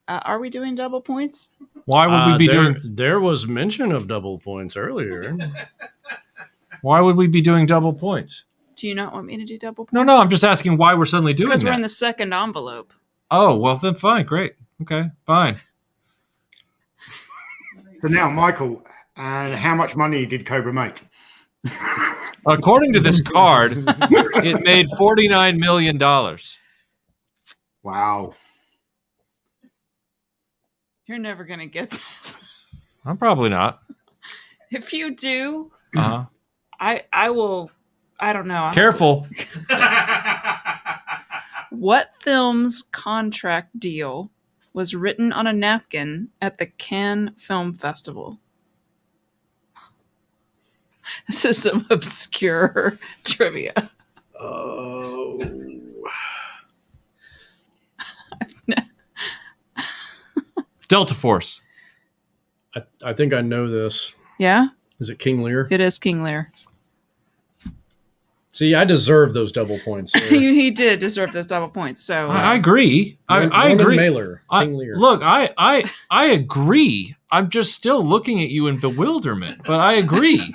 Are we doing double points? Why would we be there, doing? There was mention of double points earlier. Why would we be doing double points? Do you not want me to do double points? No. I'm just asking why we're suddenly doing because we're that. in the second envelope. Oh well, then fine, great, okay, fine. So now, Michael, how much money did Cobra make? According to this card, it made $49 million. Wow. You're never gonna get this. I'm probably not. If you do, Uh-huh. I will. I don't know. Careful. What film's contract deal was written on a napkin at the Cannes Film Festival? This is some obscure trivia. Oh. Delta Force. I think I know this. Yeah, Is it King Lear? it is King Lear. See, I deserve those double points. He did deserve those double points. So I agree. I Norman agree. Mailer, I, King Lear. look, I agree. I'm just still looking at you in bewilderment, but I agree.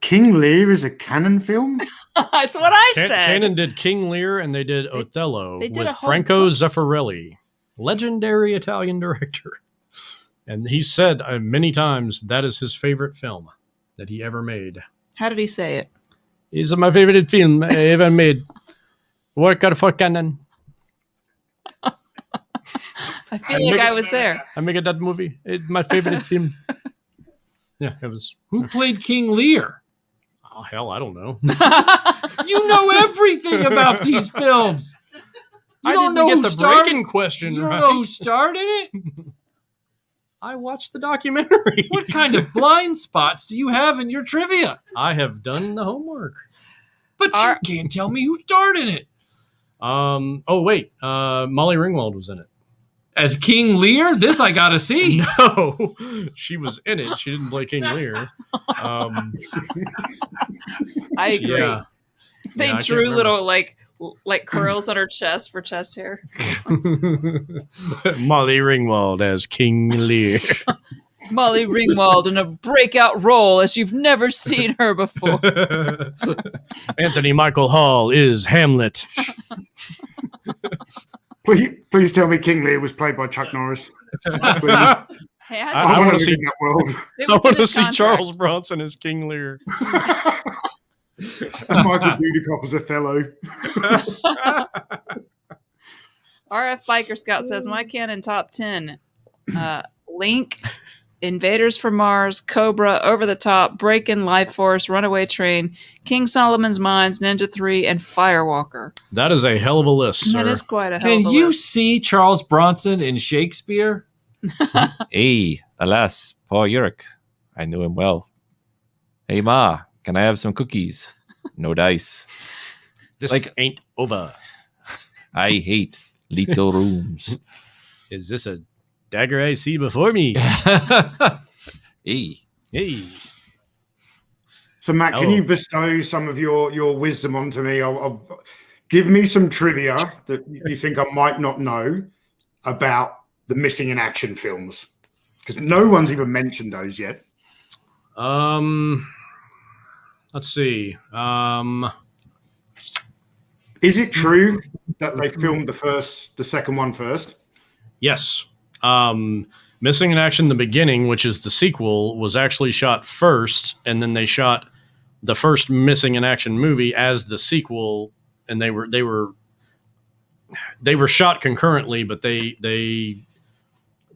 King Lear is a canon film? that's what I said. Cannon did King Lear and they did Othello they did with a whole Franco bunch. Zeffirelli, legendary Italian director. And he said many times that is his favorite film that he ever made. How did he say it? It's my favorite film I ever made. Worker for Cannon. I feel like I was there. I make that movie. It's my favorite film. Yeah, it was. Who played King Lear? Oh, hell, I don't know. You know everything about these films. You don't know get who the starred. breaking question You don't right. know who starred in it. I watched the documentary. What kind of blind spots do you have in your trivia? I have done the homework. But you can't tell me who starred in it. Oh wait, Molly Ringwald was in it. As King Lear? This I gotta see. No, she was in it. She didn't play King Lear. I agree. Yeah. They Yeah, I drew can't little like curls on her chest for chest hair. Molly Ringwald as King Lear. Molly Ringwald in a breakout role as you've never seen her before. Anthony Michael Hall is Hamlet. Please tell me King Lear was played by Chuck Norris. Please. Hey, I want wanna to see- live in that world. it I was in want to his see contract. Charles Bronson as King Lear. And Michael Dudikoff as Othello. RF Biker Scout says my canon top 10: Link, Invaders from Mars, Cobra, Over the Top, Break-In, Life Force, Runaway Train, King Solomon's Mines, Ninja 3, and Firewalker. That is a hell of a list, sir. That is quite a hell Can of a you list. see Charles Bronson in Shakespeare? Hey, alas, poor Yurik. I knew him well. Hey, Ma, can I have some cookies? No dice. This Like- ain't over. I hate little rooms. Is this a dagger I see before me? Hey, Hey. So, Matt, can Oh. you bestow some of your wisdom onto me? I'll give me some trivia that you think I might not know about the missing in action films, because no one's even mentioned those yet. Let's see. Is it true that they filmed the second one first? Yes. Missing in Action: The Beginning, which is the sequel, was actually shot first, and then they shot the first Missing in Action movie as the sequel, and they were shot concurrently, but they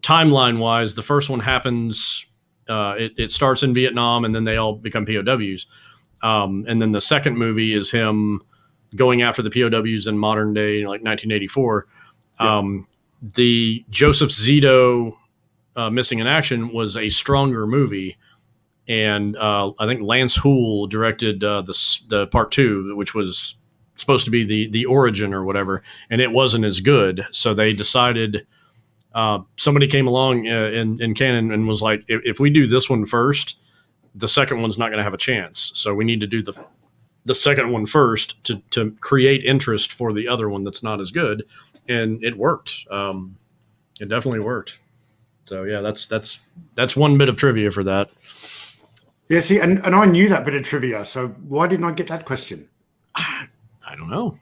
timeline wise, the first one happens. It starts in Vietnam, and then they all become POWs. And then the second movie is him going after the POWs in modern day, like 1984. Yeah. The Joseph Zito Missing in Action was a stronger movie, and I think Lance Houle directed the part two, which was supposed to be the origin or whatever, and it wasn't as good. So they decided somebody came along in canon and was like, if we do this one first, the second one's not going to have a chance. So we need to do the second one first to create interest for the other one that's not as good. And it worked. It definitely worked. So yeah, that's one bit of trivia for that. Yeah, see, and I knew that bit of trivia, so why didn't I get that question? I don't know.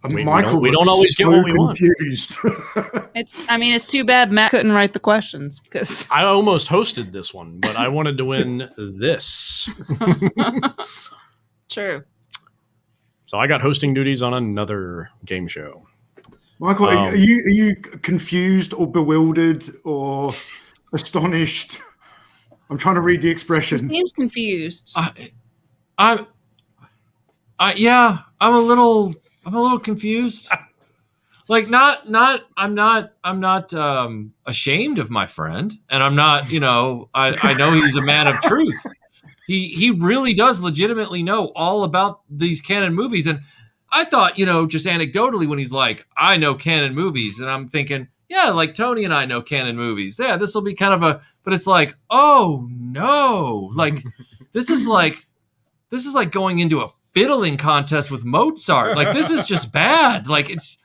Michael, we don't always get what we confused. It's too bad Matt couldn't write the questions because I almost hosted this one, but I wanted to win this. True. So I got hosting duties on another game show. Michael, are you confused or bewildered or astonished? I'm trying to read the expression. He seems confused. I'm a little confused. Like I'm not ashamed of my friend, and I'm not, I know he's a man of truth. He really does legitimately know all about these canon movies. And I thought, just anecdotally when he's like, I know canon movies, and I'm thinking, yeah, like Tony and I know canon movies. Yeah, this will be kind of but it's like, oh no, like this is like going into a fiddling contest with Mozart. Like this is just bad. Like it's,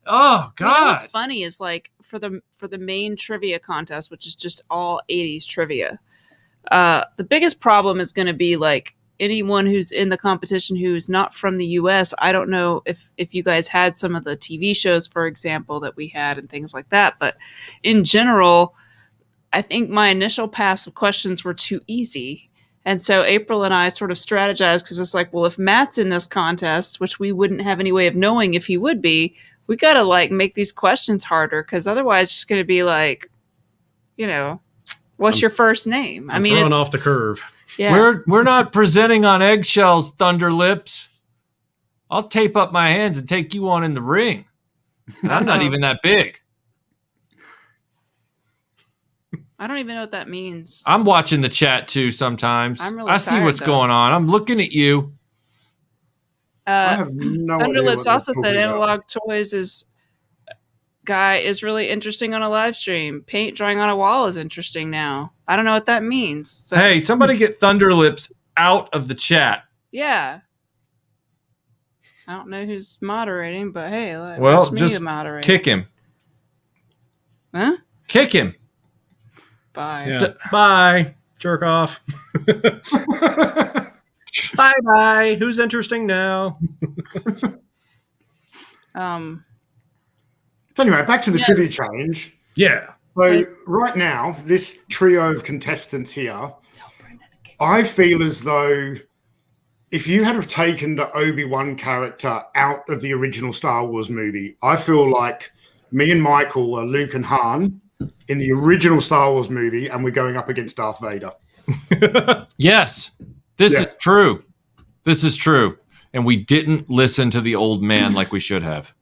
oh God. What's funny is like for the main trivia contest, which is just all 80s trivia. The biggest problem is going to be like anyone who's in the competition who's not from the US. I don't know if you guys had some of the TV shows, for example, that we had and things like that. But in general, I think my initial pass of questions were too easy. And so April and I sort of strategized because it's like, well, if Matt's in this contest, which we wouldn't have any way of knowing if he would be, we got to like make these questions harder because otherwise it's just going to be like, what's your first name? I'm throwing off the curve. Yeah. We're not presenting on eggshells, Thunder Lips. I'll tape up my hands and take you on in the ring. And I'm not even that big. I don't even know what that means. I'm watching the chat too sometimes. I'm really I see tired, what's though. going on. I'm looking at you. I have no idea Thunderlips what they're also said talking about. Analog Toys guy is really interesting on a live stream. Paint drawing on a wall is interesting now. I don't know what that means. So, Hey, somebody get Thunder Lips out of the chat. yeah. I don't know who's moderating, but hey, Well, watch me just moderate. kick him. Huh? Kick him. Bye. Yeah. Bye. Jerk off. Bye. Who's interesting now? So anyway, back to the trivia challenge. Yeah. So right now, this trio of contestants here, I feel as though if you had have taken the Obi-Wan character out of the original Star Wars movie, I feel like me and Michael are Luke and Han in the original Star Wars movie, and we're going up against Darth Vader. Yes, this is true. This is true. And we didn't listen to the old man like we should have.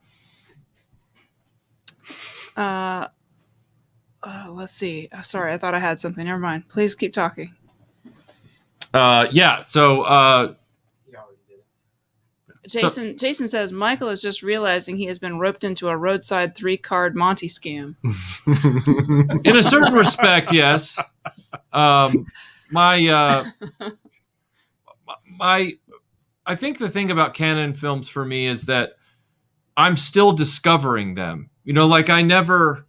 Let's see. Oh, sorry, I thought I had something. Never mind. Please keep talking. So Jason says Michael is just realizing he has been roped into a roadside 3-card Monty scam. in a certain respect, yes. I think the thing about canon films for me is that I'm still discovering them. Like I never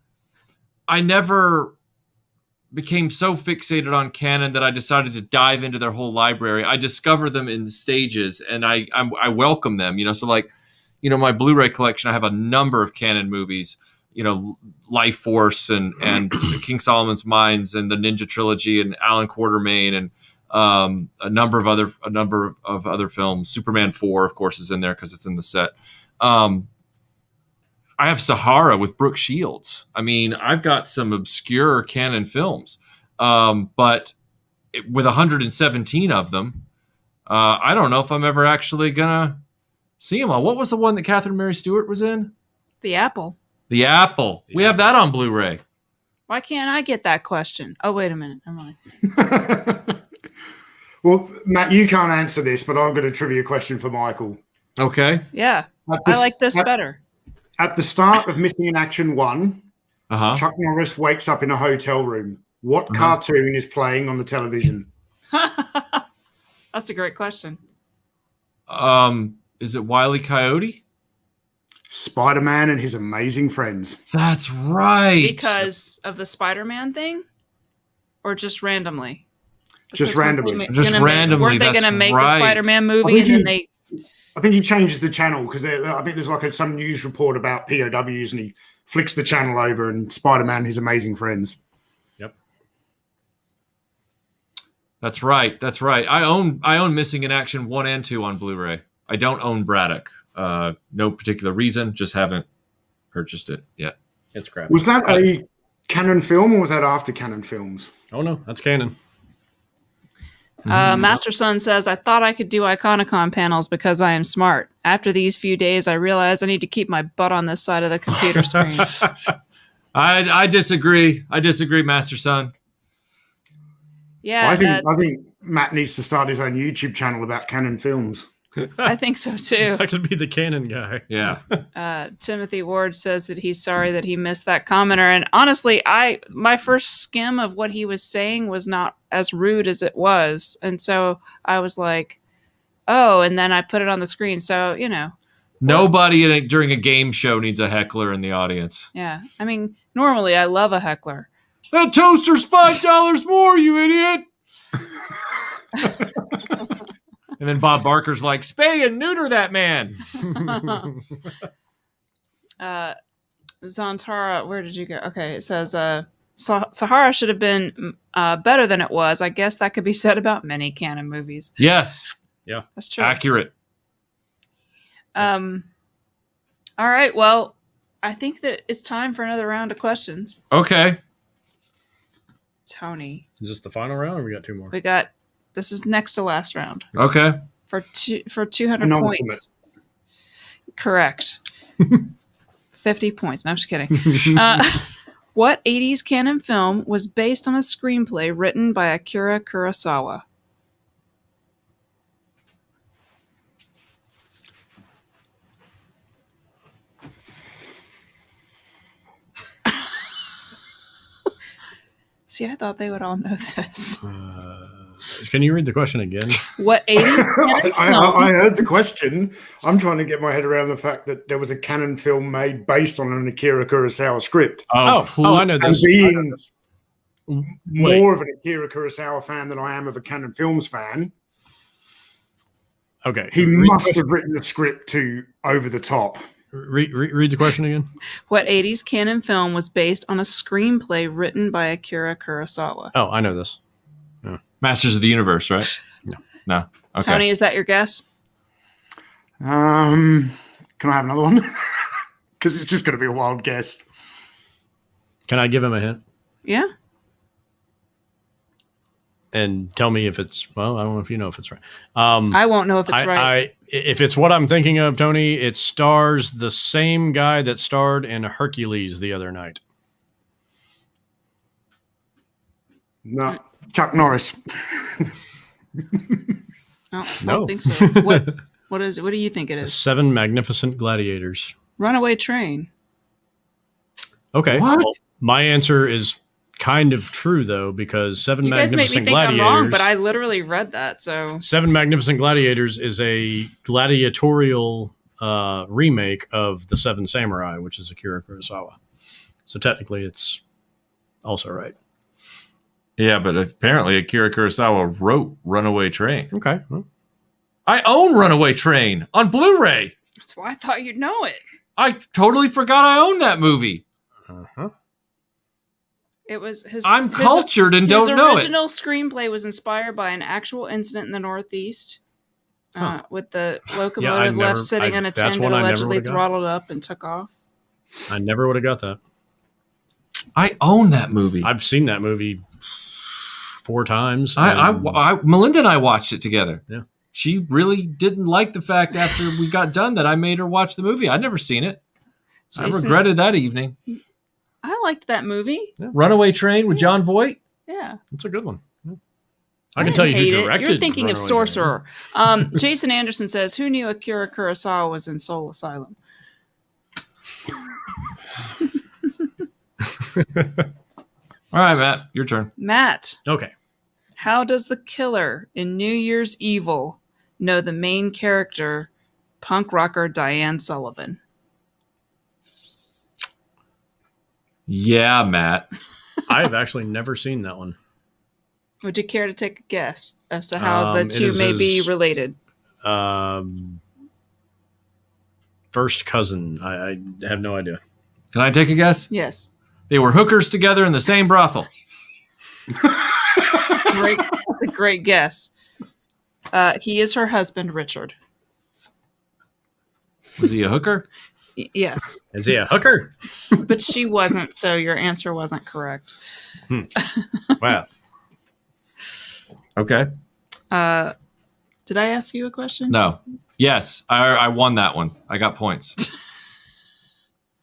became so fixated on canon that I decided to dive into their whole library. I discover them in stages, and I welcome them. So like, my Blu-ray collection, I have a number of canon movies. Life Force and King Solomon's Mines and the Ninja Trilogy and Alan Quatermain and a number of other films. Superman 4, of course, is in there because it's in the set. I have Sahara with Brooke Shields. I mean, I've got some obscure canon films, but with 117 of them, I don't know if I'm ever actually gonna see them all. What was the one that Catherine Mary Stewart was in? The Apple. The Apple. We have that on Blu-ray. Why can't I get that question? Oh, wait a minute. Never mind. Well, Matt, you can't answer this, but I've got a trivia question for Michael. Okay. Yeah, I like this better. At the start of Missing in Action 1, Uh-huh. Chuck Norris wakes up in a hotel room. What cartoon is playing on the television? That's a great question. Is it Wile E. Coyote? Spider-Man and His Amazing Friends. That's right. Because of the Spider-Man thing? Or just randomly? Just randomly. Just randomly. Weren't they going to make the right. Spider-Man movie and then they... I think he changes the channel because I think there's like some news report about POWs and he flicks the channel over and Spider-Man and His Amazing Friends. Yep. That's right. That's right. I own Missing in Action 1 and 2 on Blu-ray. I don't own Braddock. No particular reason. Just haven't purchased it yet. It's crap. Was that a canon film or was that after canon films? Oh, no. That's canon. Master Son says, I thought I could do Iconicon panels because I am smart. After these few days, I realized I need to keep my butt on this side of the computer screen. I disagree. I disagree, Master Son. Yeah, I think Matt needs to start his own YouTube channel about canon films. I think so too. I could be the canon guy. Yeah. Timothy Ward says that he's sorry that he missed that commenter. And honestly, my first skim of what he was saying was not as rude as it was. And so I was like, oh, and then I put it on the screen. So, you know. Nobody during a game show needs a heckler in the audience. Yeah. I mean, normally I love a heckler. That toaster's $5 more, you idiot. And then Bob Barker's like, spay and neuter that man. Zantara, where did you go? Okay, it says Sahara should have been better than it was. I guess that could be said about many canon movies. Yes. Yeah. That's true. Accurate. All right, well, I think that it's time for another round of questions. Okay. Tony. Is this the final round or we got two more? This is next to last round. Okay. For 200 points. Correct. 50 points. No, I'm just kidding. What 80s canon film was based on a screenplay written by Akira Kurosawa? See, I thought they would all know this. Can you read the question again? What 80s? I heard the question. I'm trying to get my head around the fact that there was a canon film made based on an Akira Kurosawa script. Oh, I know this. And being more of an Akira Kurosawa fan than I am of a canon films fan, okay, he must have written the script to over the top. Read the question again. What 80s canon film was based on a screenplay written by Akira Kurosawa? Oh, I know this. Masters of the Universe, right? No. Okay. Tony, is that your guess? Can I have another one? Because it's just going to be a wild guess. Can I give him a hint? Yeah. And tell me if it's, well, I don't know if you know if it's right. I won't know if it's right. If it's what I'm thinking of, Tony, it stars the same guy that starred in Hercules the other night. No, Chuck Norris. I No. don't think so. What is it? What do you think it is? 7 Magnificent Gladiators. Runaway Train. Okay. What? Well, my answer is kind of true, though, because Seven You guys make me Magnificent think Gladiators. I'm wrong, but I literally read that. So Seven Magnificent Gladiators is a gladiatorial remake of The Seven Samurai, which is Akira Kurosawa. So technically, it's also right. Yeah, but apparently Akira Kurosawa wrote Runaway Train. Okay. Well, I own Runaway Train on Blu-ray. that's why I thought you'd know it. I totally forgot I owned that movie. uh-huh. It was his. I'm cultured and don't know it. His original screenplay was inspired by an actual incident in the Northeast, with the locomotive left sitting unattended, allegedly throttled up and took off. I never would have got that. I own that movie. I've seen that movie 4 times. Melinda and I watched it together. Yeah. She really didn't like the fact after we got done that I made her watch the movie. I'd never seen it. Jason, I regretted that evening. I liked that movie. Yeah. Runaway Train with John Voight. Yeah. It's a good one. Yeah. I can tell you who directed You're thinking of Runaway Sorcerer. Jason Anderson says, who knew Akira Kurosawa was in Soul Asylum? All right, Matt, your turn. Matt, Okay. how does the killer in New Year's Evil know the main character, punk rocker Diane Sullivan? Yeah, Matt. I've actually never seen that one. Would you care to take a guess as to how the It two is may be his- related? First cousin. I have no idea. Can I take a guess? Yes. They were hookers together in the same brothel. Great. That's a great guess. He is her husband, Richard. Was he a hooker? Yes. Is he a hooker? But she wasn't, so your answer wasn't correct. Wow. Okay. Did I ask you a question? No. Yes, I won that one. I got points.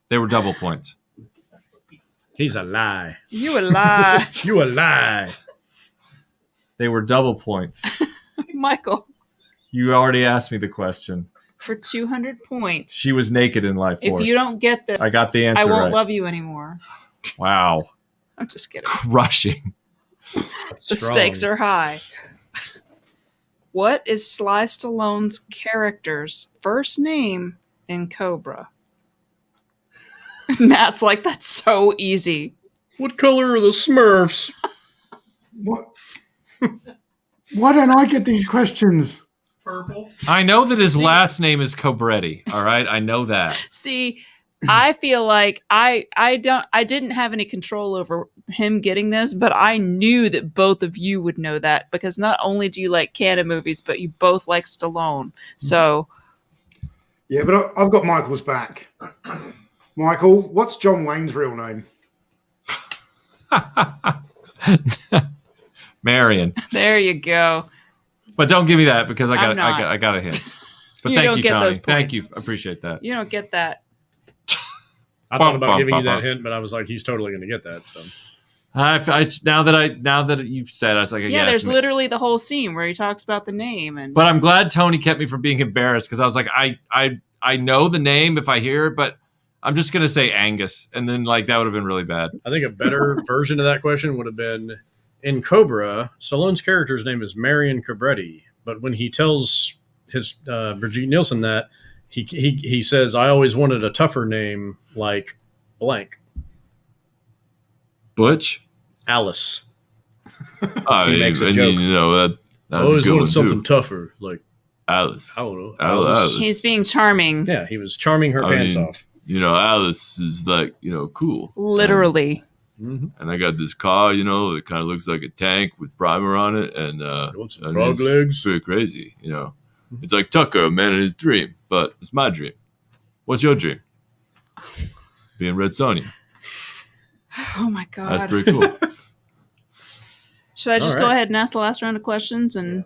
They were double points. He's a lie. You a lie. You a lie. They were double points. Michael, You already asked me the question. for 200 points. She was naked in Life Force. If you don't get this, I got the answer I won't right. love you anymore. Wow. I'm just kidding. Crushing. The stakes are high. What is Sly Stallone's character's first name in Cobra? Matt's like, that's so easy. What color are the Smurfs? What? Why don't I get these questions? Purple. I know that his See- last name is Cobretti. All right, I know that. See, I feel like I didn't have any control over him getting this, but I knew that both of you would know that because not only do you like canon movies, but you both like Stallone. So Yeah, but I've got Michael's back. Michael, what's John Wayne's real name? Marion. there you go. But don't give me that because I I'm not. got a hint. But You thank don't you, get Tony. those Thank you. points. I appreciate that. You don't get that. I thought about Bum, giving you bum, that bum. hint, but I was like, he's totally going to get that. So Now that you've said it, I was like, Yeah, yes, there's literally the whole scene where he talks about the name and But I'm glad Tony kept me from being embarrassed because I was like, I know the name if I hear it, but I'm just gonna say Angus, and then like that would have been really bad. I think a better version of that question would have been in Cobra. Stallone's character's name is Marion Cobretti, but when he tells his Brigitte Nielsen that he says, "I always wanted a tougher name like blank Butch. Alice." She makes a joke. You know that I was a always good wanted one something too. tougher, like Alice. I don't know. Alice. he's being charming. Yeah, he was charming her pants off. You know, Alice is like cool. Literally. Mm-hmm. And I got this car, that kind of looks like a tank with primer on it, and You want some and frog it's legs? pretty crazy. It's like Tucker, a man in his dream, but it's my dream. What's your dream? Being Red Sonja. Oh my god. That's pretty cool. Should I just All go right. ahead and ask the last round of questions and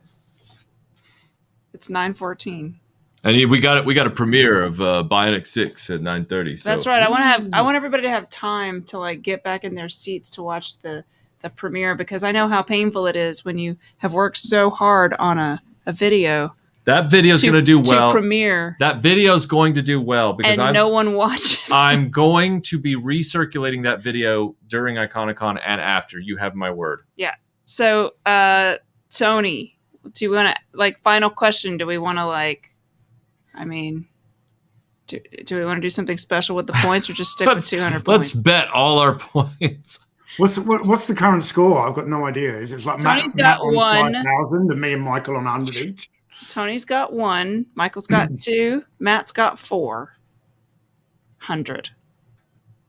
it's 9:14. And we got a premiere of Bionic 6 at 9:30. So. That's right. I want everybody to have time to like get back in their seats to watch the premiere because I know how painful it is when you have worked so hard on a video That video's going to do well. to premiere That video's going to do well because and no one watches. I'm going to be recirculating that video during Iconicon and after. You have my word. So, Tony, do you want to final question? Do we want to do we want to do something special with the points or just stick with 200 Let's points? bet all our points. What's the current score? I've got no idea. Is it like Tony's Matt got on one. 5,000 and me and Michael on 100 each? Tony's got 1, Michael's got 2, Matt's got 400.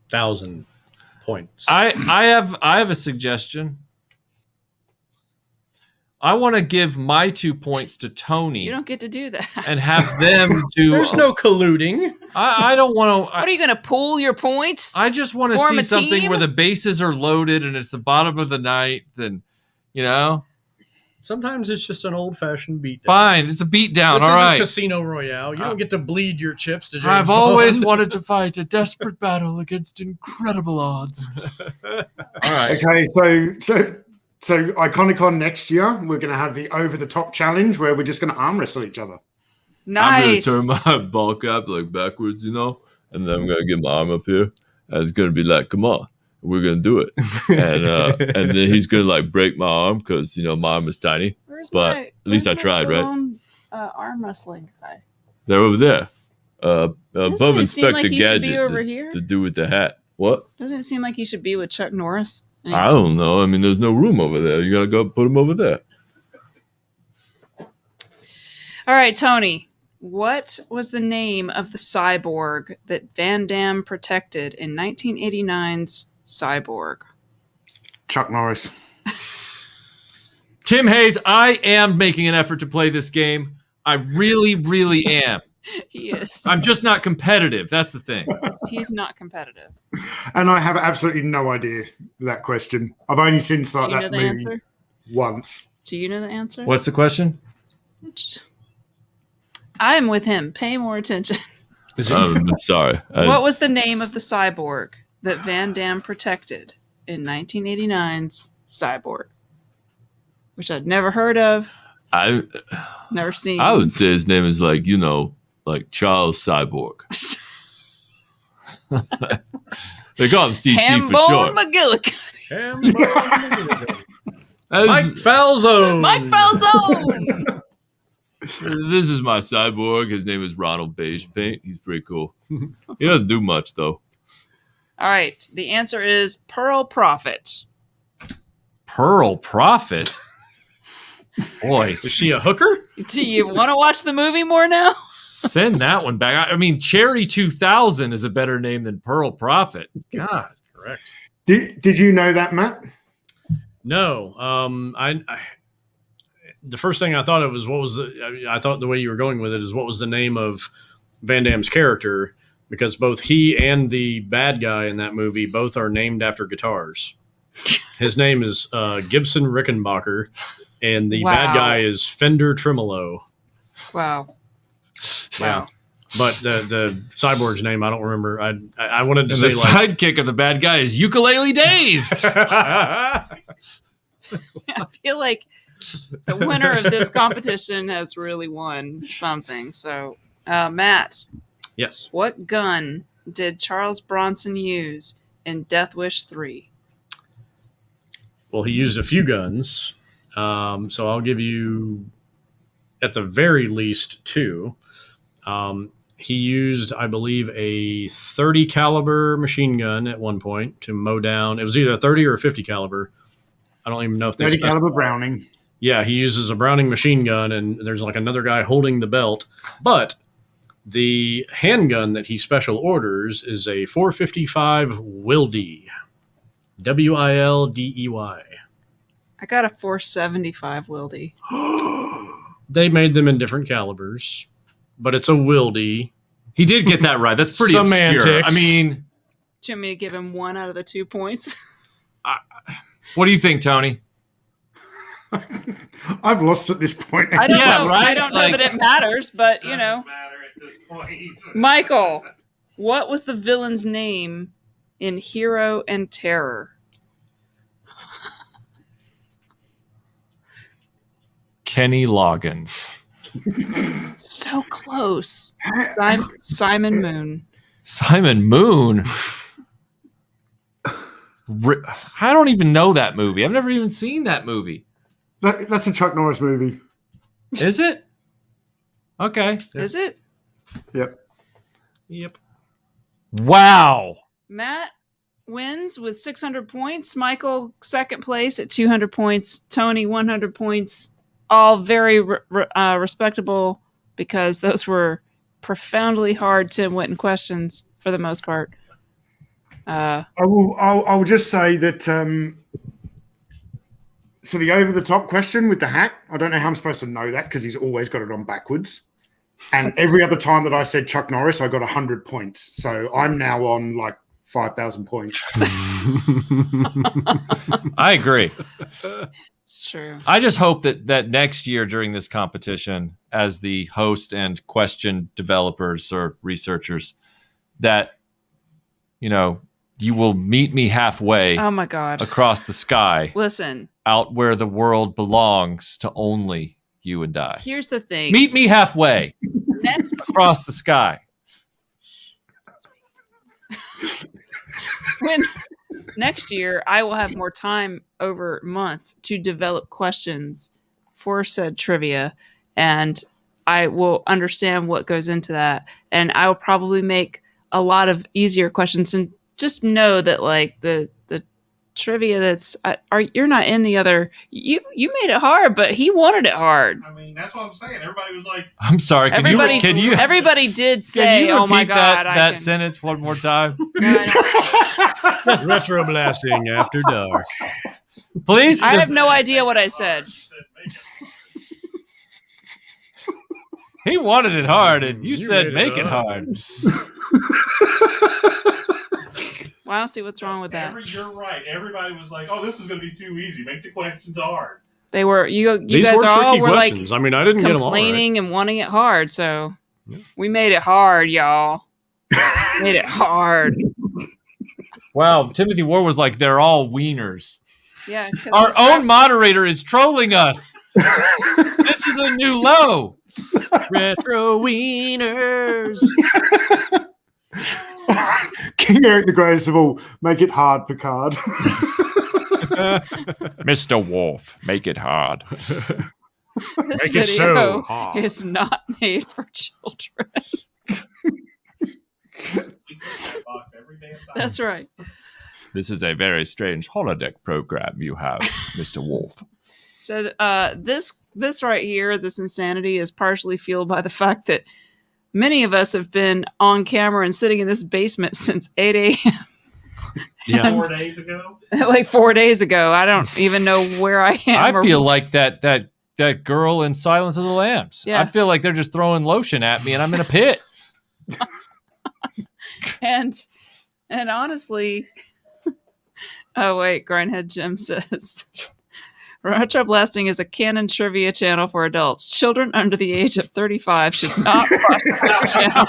1,000 points. I have a suggestion. I want to give my 2 points to Tony You don't get to do that. and have them do. There's no colluding. I don't want What are you going to pool your points? I just want to Form see a something team? where the bases are loaded and it's the bottom of the night. Then, Sometimes it's just an old-fashioned beatdown. fine. It's a beatdown. This All isn't right. Casino Royale. You don't get to bleed your chips to James I've always Bond. wanted to fight a desperate battle against incredible odds. All right. Okay, so Iconicon next year, we're going to have the over-the-top challenge where we're just going to arm wrestle each other. Nice. I'm going to turn my ball cap like backwards, and then I'm going to get my arm up here. And it's going to be like, come on. we're gonna do it, and then he's gonna like break my arm because my arm is tiny. But at least I tried, right? Arm wrestling guy. They're over there. Above Inspector Gadget, over here? the dude with the hat. What? Doesn't it seem like he should be with Chuck Norris? I don't know. I mean, there's no room over there. You gotta go put him over there. All right, Tony. What was the name of the cyborg that Van Damme protected in 1989's Cyborg? Chuck Norris. Tim Hayes, I am making an effort to play this game. I really, really am. He is. I'm just not competitive. That's the thing. He's not competitive. And I have absolutely no idea that question. I've only seen Do you know that the movie answer? once. Do you know the answer? What's the question? I'm with him. Pay more attention. Sorry. What was the name of the cyborg that Van Damme protected in 1989's Cyborg? Which I'd never heard of. Never seen. I would say his name is like Charles Cyborg. They call him CC for short. McGillicuddy. Mike Falzone. Mike Falzone. This is my cyborg. His name is Ronald Beige Paint. He's pretty cool. He doesn't do much, though. All right. The answer is Pearl Prophet. Pearl Prophet? Boy. Is she a hooker? Do you want to watch the movie more now? Send that one back. I mean, Cherry 2000 is a better name than Pearl Prophet. God. Correct. Did you know that, Matt? No. I the first thing I thought of was I thought the way you were going with it is what was the name of Van Damme's character, because both he and the bad guy in that movie both are named after guitars. His name is Gibson Rickenbacker, and the bad guy is Fender Tremolo. Wow. Yeah. But the cyborg's name, I don't remember. I wanted to And say the sidekick of the bad guy is Ukulele Dave. I feel like the winner of this competition has really won something. So, Matt. Yes. What gun did Charles Bronson use in Death Wish 3? Well, he used a few guns. So I'll give you, at the very least, 2. He used, I believe, a 30 caliber machine gun at one point to mow down. It was either a 30 or a 50 caliber. I don't even know if they 30 caliber Browning. Yeah, he uses a Browning machine gun, and there's like another guy holding the belt. But the handgun that he special orders is a 455 Wildey. Wildey. I got a 475 Wildey. They made them in different calibers, but it's a Wildey. He did get that right. That's pretty obscure. Semantics. I mean, Do you want me to give him 1 out of the 2 points? what do you think, Tony? I've lost at this point. I don't Yeah, know. right? I don't know Like- that it matters, but you know. Doesn't matter at this point. Michael, what was the villain's name in Hero and Terror? Kenny Loggins. So close. Simon Moon. Simon Moon. I don't even know that movie. I've never even seen that movie. That's a Chuck Norris movie. Is it? Okay. Is it? Yep. Wow. Matt wins with 600 points. Michael, second place at 200 points. Tony, 100 points. All very respectable because those were profoundly hard Tim Winton questions for the most part. I will just say that so the over-the-top question with the hat, I don't know how I'm supposed to know that because he's always got it on backwards. And every other time that I said Chuck Norris, I got 100 points. So I'm now on like 5,000 points. I agree. It's true. I just hope that next year during this competition, as the host and question developers or researchers, that, you will meet me halfway Oh my God. across the sky, Listen, out where the world belongs to only you and I. here's the thing. Meet me halfway Next, across the sky. when next year I will have more time over months to develop questions for said trivia, and I will understand what goes into that, and I will probably make a lot of easier questions. And just know that like the trivia that's you're not in the other. You made it hard, but he wanted it hard. I mean, that's what I'm saying. Everybody was like, I'm sorry. Can you Everybody did say, "Oh my repeat god!" that sentence one more time, Retroblasting after dark. please? I have no idea what I said. He wanted it hard, and you said made make it hard. Well, I don't see what's wrong with that. You're right. Everybody was like, "Oh, this is going to be too easy. Make the questions hard." They were you These guys were all tricky were like questions. I mean, I didn't get them all right. complaining and wanting it hard, so we made it hard, y'all. Made it hard. Wow, Timothy Ward was like, they're all wieners. Yeah, Our own moderator is trolling us. This is a new low. Retro wieners. King Eric the Greatest of all, make it hard, Picard. Mr. Wolf, make it hard. This Make it so video hard. is not made for children. That's right. This is a very strange holodeck program you have, Mr. Wolf. So this right here, this insanity, is partially fueled by the fact that many of us have been on camera and sitting in this basement since 8 a.m. Yeah. 4 days ago. like 4 days ago. I don't even know where I am. I feel like that girl in Silence of the Lambs. Yeah. I feel like they're just throwing lotion at me, and I'm in a pit. and honestly, oh wait, Grindhead Jim says RetroBlasting is a canon trivia channel for adults. Children under the age of 35 should not watch this channel.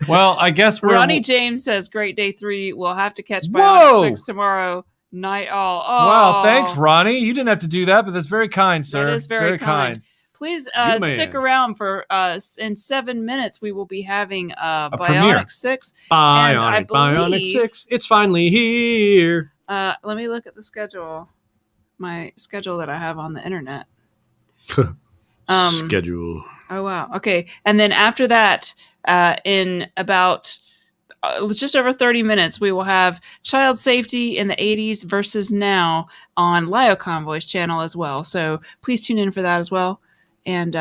Well, I guess we're Ronnie James says great day 3. We'll have to catch Whoa! Bionic 6 tomorrow night all. Oh, Wow, thanks, Ronnie. You didn't have to do that, but that's very kind, sir. That is very kind. Please man. stick around for in 7 minutes. We will be having premiere. Bionic 6. And I Bionic believe- 6. It's finally here. Let me look at the schedule. My schedule that I have on the internet. Schedule. Oh wow. Okay. And then after that, in about just over 30 minutes, we will have Child Safety in the 80s versus now on Lio Convoy's channel as well. So please tune in for that as well. And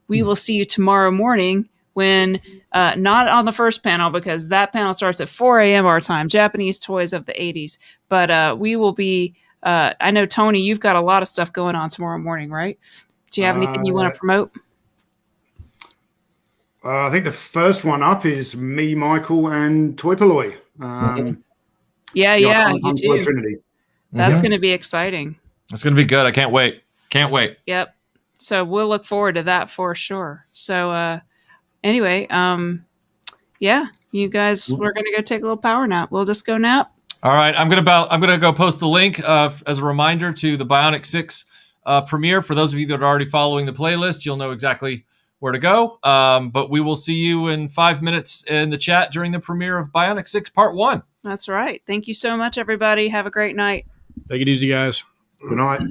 we will see you tomorrow morning when not on the first panel, because that panel starts at 4 a.m. our time, Japanese toys of the 80s. But we will be, I know, Tony, you've got a lot of stuff going on tomorrow morning, right? Do you have anything you want to promote? I think the first one up is me, Michael, and Toy Polloi. Yeah, you do. Trinity. That's going to be exciting. It's going to be good. I can't wait. Can't wait. Yep. So we'll look forward to that for sure. So anyway, yeah, you guys, we're going to go take a little power nap. We'll just go nap. All right, I'm gonna go post the link as a reminder to the Bionic 6 premiere. For those of you that are already following the playlist, you'll know exactly where to go. But we will see you in 5 minutes in the chat during the premiere of Bionic 6 Part 1. That's right. Thank you so much, everybody. Have a great night. Take it easy, guys. Good night.